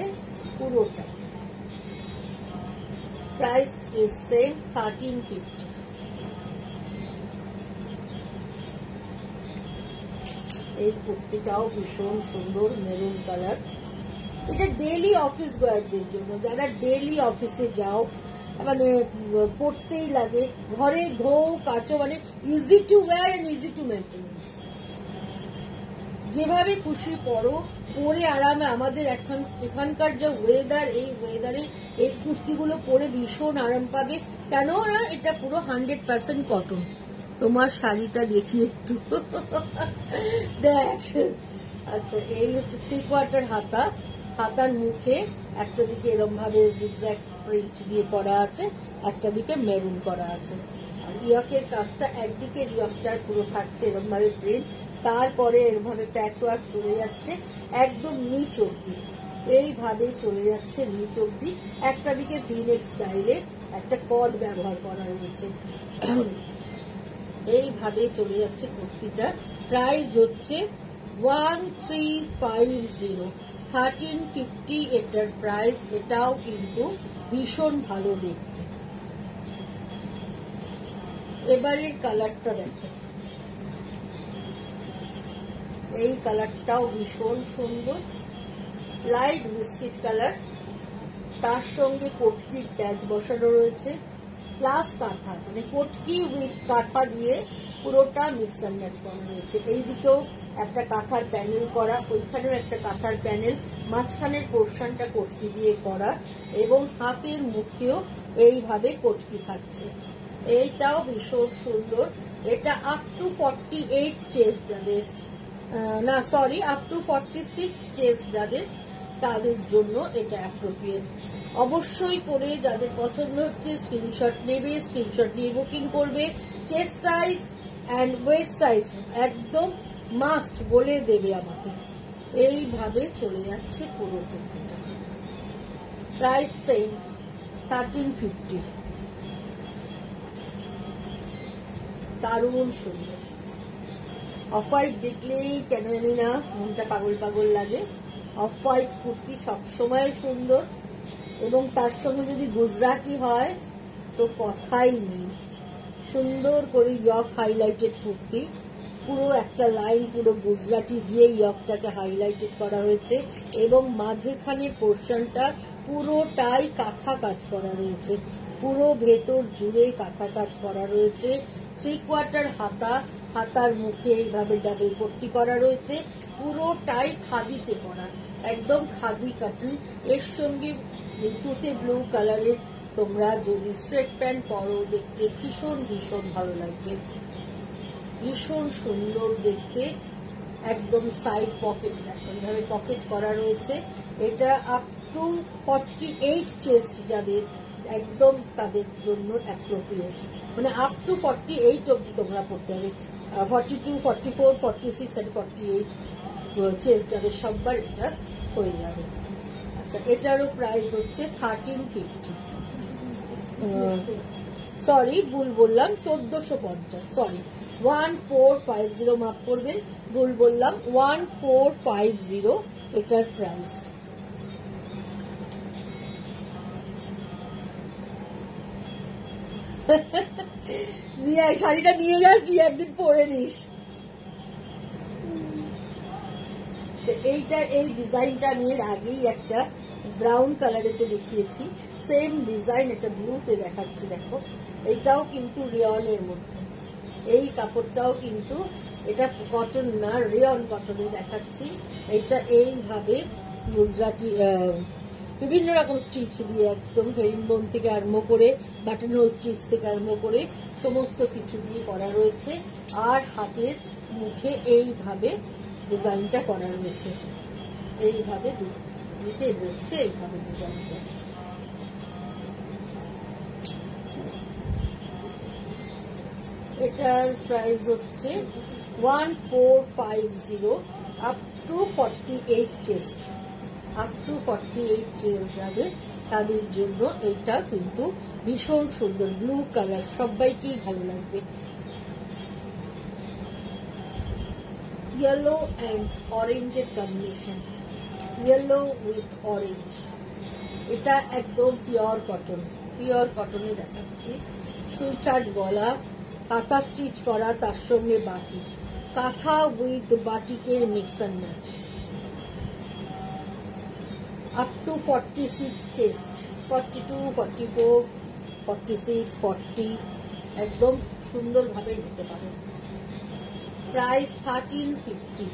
পুরোটা। Price is same 1350। এই কুর্তিটাও ভীষণ সুন্দর, মেরুন কালার। এটা ডেইলি অফিস গোয়ারদের জন্য, যারা ডেইলি অফিসে যাও, মানে পড়তেই লাগে, ঘরে ধো কাচো, মানে easy to wear and easy to maintenance. যেভাবে খুশি পরো, পরে আরামে। আমাদের এখানকার যে ওয়েদার, এই ওয়েদারে এই কুর্তিগুলো পরে ভীষণ আরাম পাবে। কেন না এটা পুরো 100% কটন। তোমার শাড়িটা দেখি একটু দেখ। আচ্ছা, এই হচ্ছে 3/4 হাতা। হাতার মুখে একটা দিকে এরম ভাবে জিগজ্যাগ প্রিন্ট দিয়ে করা আছে, একটা দিকে মেরুন করা আছে। আর ইয়কের কাজটা একদিকে ইয়কটা পুরো থাকছে এরম ভাবে প্রিন্ট, তারপরে এরম ভাবে প্যাচ ওয়ার্ক চলে যাচ্ছে একদম নিচ অব্দি। এইভাবে চলে যাচ্ছে নিচ অব্দি। একটা দিকে ভিনেক স্টাইলে একটা কর্ড ব্যবহার করা রয়েছে। এইভাবে চলে যাচ্ছে কুর্তিটা। প্রাইস হচ্ছে 1350, 1350 এটার প্রাইস। এটাও কিন্তু ভীষণ ভালো দেখতে। এবারের কালারটা দেখো, এই কালারটাও ভীষণ সুন্দর, লাইট বিস্কিট কালার। তার সঙ্গে পটকির প্যাচ বসানো রয়েছে, প্লাস কাঁথা, মানে পটকি উইথ কাঁথা দিয়ে পুরোটা মিক্স অ্যান্ড ম্যাচ করা রয়েছে। এই দিকেও একটা কাঁথার প্যানেল করা, ওইখানেও একটা কাঁথার প্যানেল, মাঝখানের পোর্শনটা কটকি দিয়ে করা, এবং হাতের মুখেও এইভাবে কটকি থাকছে। এইটাও ভীষণ সুন্দর। এটা আপ টু 48 চেস্ট যাদের, না সরি, আপ টু 46 চেস্ট যাদের, তাদের জন্য এটা অ্যাপ্রোপ্রিয়েট। অবশ্যই করে যাদের পছন্দ হচ্ছে স্ক্রিনশট নেবে, স্ক্রিনশট নিয়ে বুকিং করবে। Chest size and West size একদম মাস্ট বলে দেবে আমাকে। এইভাবে চলে যাচ্ছে পুরো কুর্তিটা। Price same 1350। দারুণ সুন্দর। অফ হোয়াইট দেখলেই কেন জানি না মনটা পাগল পাগল লাগে। অফ হোয়াইট কুর্তি সবসময় সুন্দর, এবং তার সঙ্গে যদি গুজরাটি হয় তো কথাই নেই। সুন্দর করে ইয়ক হাইলাইটেড কুর্তি, পুরো একটা লাইন পুরো গুজরাটি দিয়ে ইয়কটাকে হাইলাইটেড করা হয়েছে, এবং মাঝখানে পোর্শনটা পুরোটাই কাঁথা কাজ করা রয়েছে, পুরো ভেতর জুড়ে কাঁথা কাজ করা রয়েছে। 3/4 হাতা, হাতার মুখে এইভাবে ডাবল পট্টি করা রয়েছে, পুরোটাই খাদিতে করা, একদম খাদি কটন। এর সঙ্গে তুতে ব্লু কালারের তোমরা যদি স্ট্রেট প্যান্ট পরো, দেখতে ভীষণ ভীষণ ভালো লাগবে, ভীষণ সুন্দর দেখতে। একদম সাইড পকেট, এইভাবে পকেট করা রয়েছে। এটা আপ টু 48 চেস্ট যাদের, একদম তাদের জন্য অ্যাপ্রোপ্রিয়েট, মানে আপ টু 48 অব্দি তোমরা পড়তে হবে। 42, 44, 46 আর 48 চেস্ট যাদের সববার এটা হয়ে যাবে। আচ্ছা, এটারও প্রাইস হচ্ছে 1350। সরি, ভুল বললাম, 1450। সরি, 1450 মাফ করবেন, ভুল বললাম, 1450 এটার প্রাইস। নিয়ে শাড়িটা নিয়ে যাস, তুই একদিন পরে নিস। এইটা, এই ডিজাইনটা আমি এর আগেই একটা ব্রাউন কালারেতে দেখিয়েছি, সেম ডিজাইন এটা ব্লুতে দেখাচ্ছি। দেখো, এইটাও কিন্তু রিয়নের মধ্যে, এই কাপড়টাও কিন্তু, এটা কটন না, রিয়ন কটনে দেখাচ্ছি। এইটা এইভাবে গুজরাটি বিভিন্ন রকম স্টিচ দিয়ে, একদম হেরিংবোন থেকে আরম্ভ করে বাটন হোল স্টিচ থেকে আরম্ভ করে সমস্ত কিছু দিয়ে করা রয়েছে। আর হাতের মুখে এইভাবে ডিজাইনটা করা রয়েছে, এইভাবে দিতে রয়েছে, এইভাবে ডিজাইনটা। এটার প্রাইস হচ্ছে 1450 up to 48 chest, up to 48 chest যাদের, তাদের জন্য এটা কিন্তু ভীষণ সুন্দর ব্লু কালার, সবাইকেই ভালো লাগবে। ইয়েলো অ্যান্ড অরেঞ্জের কম্বিনেশন, ইয়েলো উইথ অরেঞ্জ। এটা একদম পিওর কটন, পিওর কটনে দেখাচ্ছি। সুইটার গলা, কাঁথা স্টিচ করা, তার সঙ্গে বাটি, কাঁথা উইথ বাটিকের mix and match. Up to 46 chest, 42, 44, 46, 40 একদম সুন্দরভাবে নিতে পারো। প্রাইস 1350,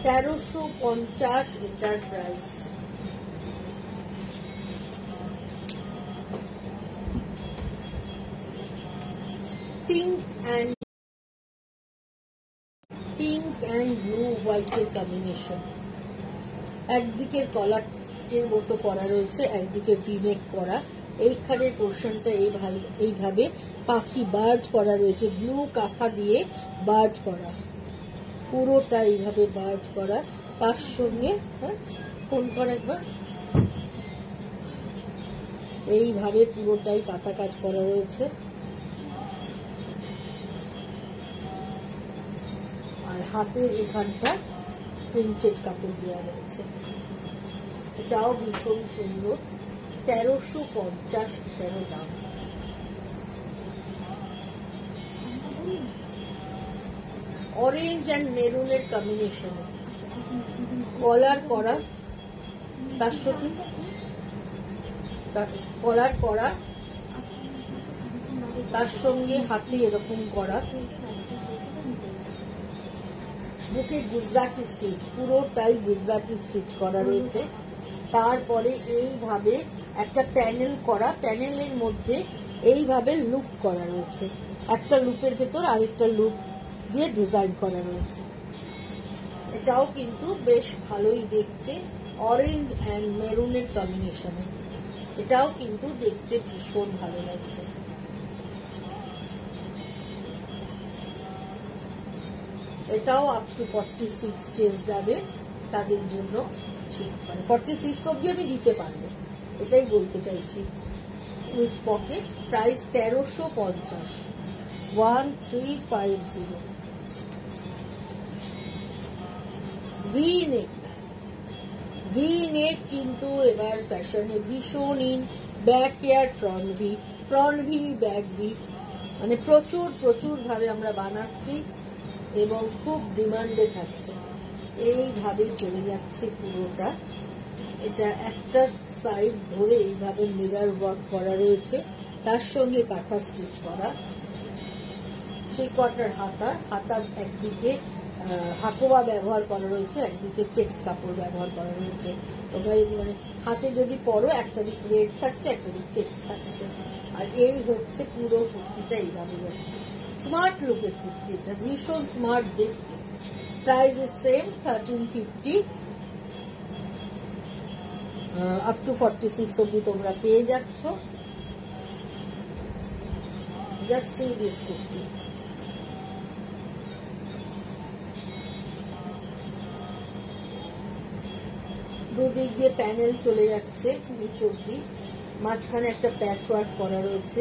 1350 এটার প্রাইস। পিঙ্ক অ্যান্ড ব্লু হোয়াইটের কম্বিনেশন, একদিকের কলারের মতো করা রয়েছে, একদিকে ভিনেক করা। এইখানের পোর্শনটা এইভাবে পাখি বার্ড করা রয়েছে, ব্লু কাঁথা দিয়ে বার্ড করা, পুরোটা এইভাবে বার্ড করা। তার সঙ্গে ফোন করা একবার, এইভাবে পুরোটাই কাঁথা কাজ করা রয়েছে। আর হাতের এখানটা প্রিন্টেড কাপড় দেওয়া রয়েছে। এটাও ভীষণ সুন্দর, 1350 এটারও দাম। অরেঞ্জ অ্যান্ড মেরুনের কম্বিনেশনে কলার করা, তার সঙ্গে কলার করা, তার সঙ্গে হাতে এরকম করা, বুকে গুজরাটি স্টিচ, পুরোটাই গুজরাটি স্টিচ করা রয়েছে। তারপরে এইভাবে একটা প্যানেল করা, প্যানেলের মধ্যে এইভাবে লুপ করা রয়েছে, একটা লুপের ভেতর আরেকটা লুপ দিয়ে ডিজাইন করা রয়েছে। এটাও কিন্তু বেশ ভালোই দেখতে, অরেঞ্জ অ্যান্ড মেরুনের কম্বিনেশনে, এটাও কিন্তু দেখতে ভীষণ ভালো লাগছে। এটাও আপ টু 46 ডেজ যাবে, তাদের জন্য ঠিক, মানে 46 অব্দি আমি দিতে পারবো, এটাই বলতে চাইছি। With pocket, price 1350, 1350। V neck, V নেক কিন্তু এবার ফ্যাশনে ভীষণ in. Back air front V, front V back V, মানে প্রচুর ভাবে আমরা বানাচ্ছি এবং খুব ডিমান্ডে থাকছে। এইভাবে চলে যাচ্ছে পুরোটা। এটা একটা সাইড ধরে এইভাবে মিরর ওয়ার্ক করা রয়েছে, তার সঙ্গে কাঁথা স্টিচ করা। 3/4 হাতা, হাতার একদিকে হাকোয়া ব্যবহার করা রয়েছে, একদিকে চেক্স কাপড় ব্যবহার করা রয়েছে। তোমরা যদি মানে হাতে যদি পরো, একটা দিক রেড থাকছে, একটা দিক চেক্স থাকছে। আর এই হচ্ছে পুরো কুর্তিটা, এইভাবে যাচ্ছে। স্মার্ট লুকের কুর্তি, এটা ভীষণ স্মার্ট দেখতে। Price is same 1350 up to 46 অব্দি তোমরা পেয়ে যাচ্ছ। Just see this kurti. দুদিক দিয়ে প্যানেল চলে যাচ্ছে নিচ অব্দি, মাঝখানে একটা প্যাচ ওয়ার্ক করা রয়েছে,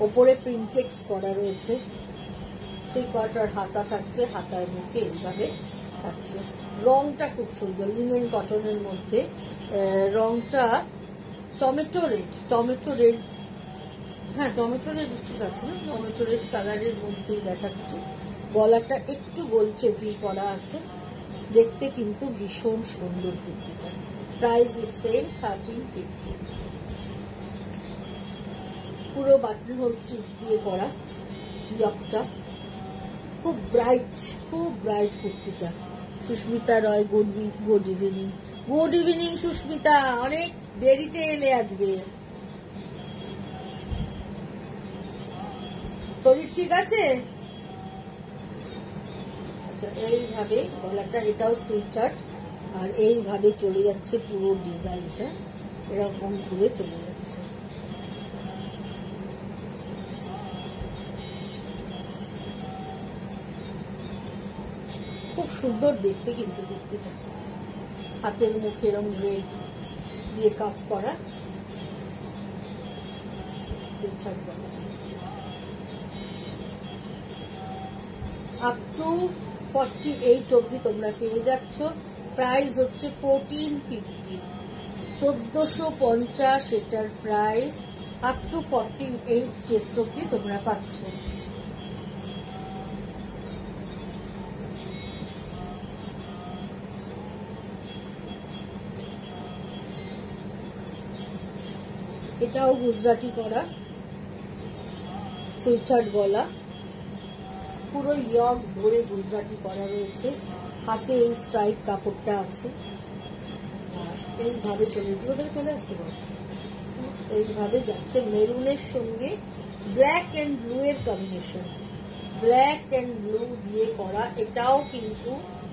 ওপরে প্রিন্টেক্স করা রয়েছে, সেই কটার হাতা থাকছে, হাতার মুখে এইভাবে থাকছে। রংটা খুব সুন্দর, লিনেন কটনের মধ্যে। রংটা টমেটো রেড, হ্যাঁ টমেটো রেড ঠিক আছে না, টমেটো রেড কালারের মধ্যেই দেখাচ্ছে। গলাটা একটু বলছে ভি করা আছে, দেখতে কিন্তু ভীষণ সুন্দর কুর্তিটা। Price is same 1350। পুরো বাটন হোল স্টিচ দিয়ে করা, ইয়কটা খুব ব্রাইট কুর্তিটা। সুস্মিতা রয়, গুড ইভিনিং সুস্মিতা, অনেক দেরিতে এলে আজকে। শরীর ঠিক আছে? আচ্ছা, এইভাবে গলাটা, এটাও সুইটার্ট, আর এইভাবে চলে যাচ্ছে পুরো ডিজাইনটা, এরকম ঘুরে চলে যাচ্ছে। খুব সুন্দর দেখতে কিন্তু কুর্তিটা। হাতের মুখে এরকম রেড দিয়ে কাপ করা, আপ টু 48 অব্দি তোমরা পেয়ে যাচ্ছ। প্রাইস হচ্ছে 1450, 1450 এটার প্রাইস। আপ টু 48 চেস্ট অব্দি তোমরা পাচ্ছ। এটাও গুজরাটি করা, সুইটার্ট গলা, পুরো ইয়ক ধরে গুজরাটি করা রয়েছে। হাতে এই স্ট্রাইপ কাপড়টা আছে, আর এইভাবে চলে আসতে পারে, এইভাবে যাচ্ছে। মেরুনের সঙ্গে ব্ল্যাক অ্যান্ড ব্লু এর কম্বিনেশন, ব্ল্যাক অ্যান্ড ব্লু দিয়ে করা। এটাও কিন্তু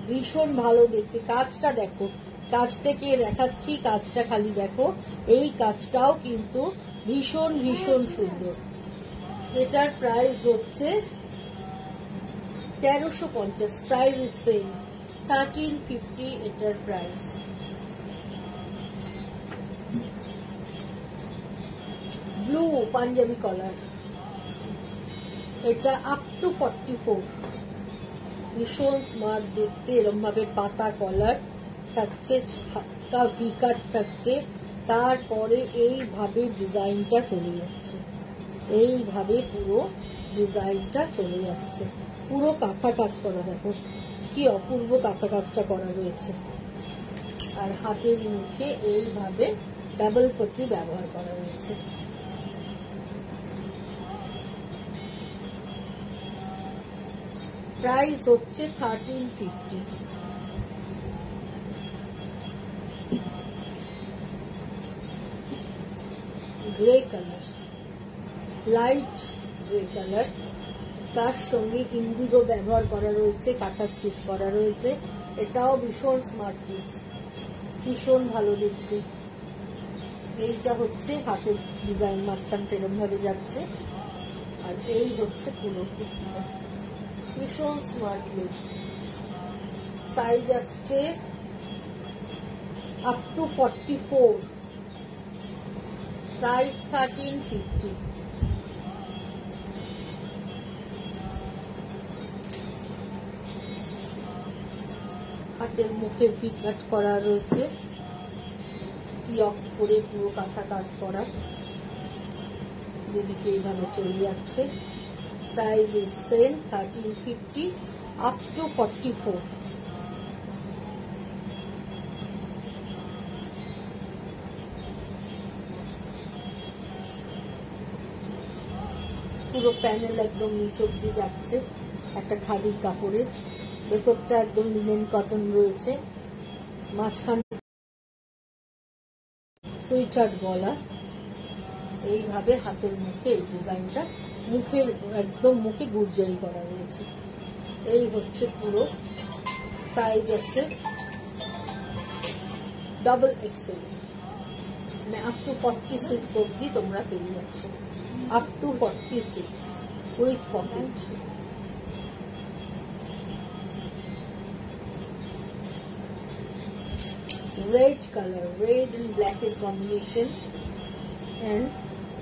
ভীষণ ভালো দেখতে। কাজটা দেখো, কাজ থেকে দেখাচ্ছি, কাজটা খালি দেখো। এই কাজটাও কিন্তু ভীষণ সুন্দর। এটার প্রাইস হচ্ছে 1350, প্রাইস ইজ সেম 1350 এটার প্রাইস। ব্লু পাঞ্জাবি কলার, এটা আপ টু 44, ভীষণ স্মার্ট দেখতে। এরকম ভাবে পাতা কলার থাকছে, ভি কাট থাকছে, তারপরে এইভাবে ডিজাইনটা চলে যাচ্ছে, এইভাবে পুরো ডিজাইনটা চলে যাচ্ছে। পুরো কাঁথা কাজ করা, দেখো কি অপূর্ব কাঁথা কাজটা করা রয়েছে। আর হাতের মুখে এইভাবে ডাবল পট্টি ব্যবহার করা রয়েছে। প্রাইস হচ্ছে 1350। Grey colour, light grey colour, তার সঙ্গে ইন্ডিগো ব্যবহার করা রয়েছে, কাঁথা স্টিচ করা রয়েছে। এটাও ভীষণ স্মার্ট পিস, ভীষণ ভালো দেখতে। এইটা হচ্ছে হাতের ডিজাইন, মাঝখানটা এরকম ভাবে যাচ্ছে, আর এই হচ্ছে পুরো কুর্তিটা, ভীষণ স্মার্ট লুক। সাইজ আসছে আপ টু 44, প্রাইস 1350। হাতের মুখে ভি কাট করা রয়েছে, ইয়ক করে পুরো কাঁথা কাজ করা, দুদিকে এইভাবে চলে যাচ্ছে। Price is same 1350 up to 44। পুরো প্যানেল একদম নিচ অব্দি যাচ্ছে, একটা খাদির কাপড়ের, ভেতরটা একদম লিনেন কটন রয়েছে, মাঝখান সুইটার্ট গলা। এইভাবে হাতের মুখে এই ডিজাইনটা, মুখের একদম মুখে গুরজারি করা রয়েছে। এই হচ্ছে পুরো সাইজ আছে ডাবল এক্সেল, মানে আপ টু 46 অব্দি তোমরা পেয়ে যাচ্ছ, up to 46 with pocket. Red colour, red and black এর কম্বিনেশন। এন্ড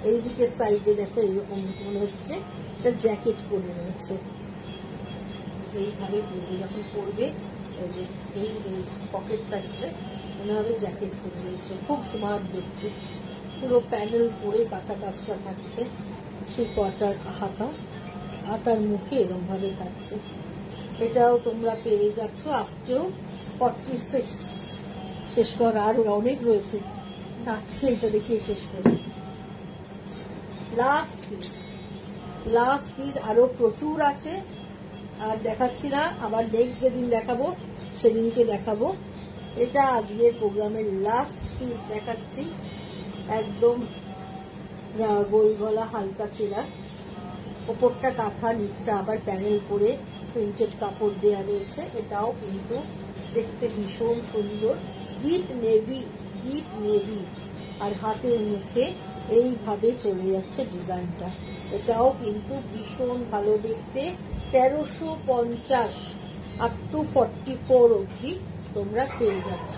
এইদিকে সাইডে দেখো এরকম মনে হচ্ছে একটা জ্যাকেট পরে রয়েছে, এইভাবে পরবে, যখন পরবে এই পকেট থাকছে মনে হবে জ্যাকেট পরে রয়েছে, খুব স্মার্ট দেখতে। পুরো প্যানেল পরে কাটা কাজটা থাকছে, সেই কটার হাতার মুখে এরকম ভাবে থাকছে। এটাও তোমরা পেয়ে যাচ্ছ আপ টু 46। শেষ কর, আরো অনেক রয়েছে, আজকে এটা দেখিয়ে শেষ করি। লাস্ট পিস আরো প্রচুর আছে, আর দেখাচ্ছি না, আবার নেক্সট যেদিন দেখাবো সেদিনকে দেখাবো। এটা আজকের প্রোগ্রামের লাস্ট পিস দেখাচ্ছি, একদম গোল গলা হালকা চেরা, ওপরটা কাঁথা, নিচটা আবার প্যানেল করে প্রিন্টেড কাপড় দেওয়া রয়েছে। এটাও কিন্তু দেখতে ভীষণ সুন্দর, ডিপ নেভি, আর হাতের মুখে এইভাবে চলে যাচ্ছে ডিজাইনটা। এটাও কিন্তু ভীষণ ভালো দেখতে, 1350 আপ টু 44 অব্দি তোমরা পেয়ে যাচ্ছ।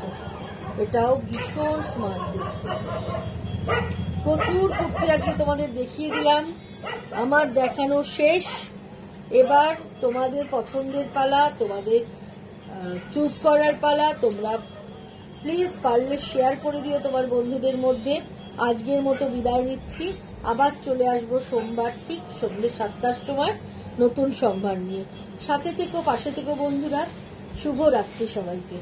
এটাও ভীষণ স্মার্ট দেখতে। প্রচুর কুর্তি আজকে তোমাদের দেখিয়ে দিলাম, আমার দেখানো শেষ। এবার তোমাদের পছন্দের পালা, তোমাদের চুজ করার পালা। তোমরা প্লিজ পারলে শেয়ার করে দিও তোমার বন্ধুদের মধ্যে। আজকের মতো বিদায় নিচ্ছি, আবার চলে আসবো সোমবার ঠিক সন্ধ্যে 7টার সময় নতুন সম্ভার নিয়ে। সাথে থেকো, পাশে থেকো বন্ধুরা। শুভ রাত্রি সবাইকে।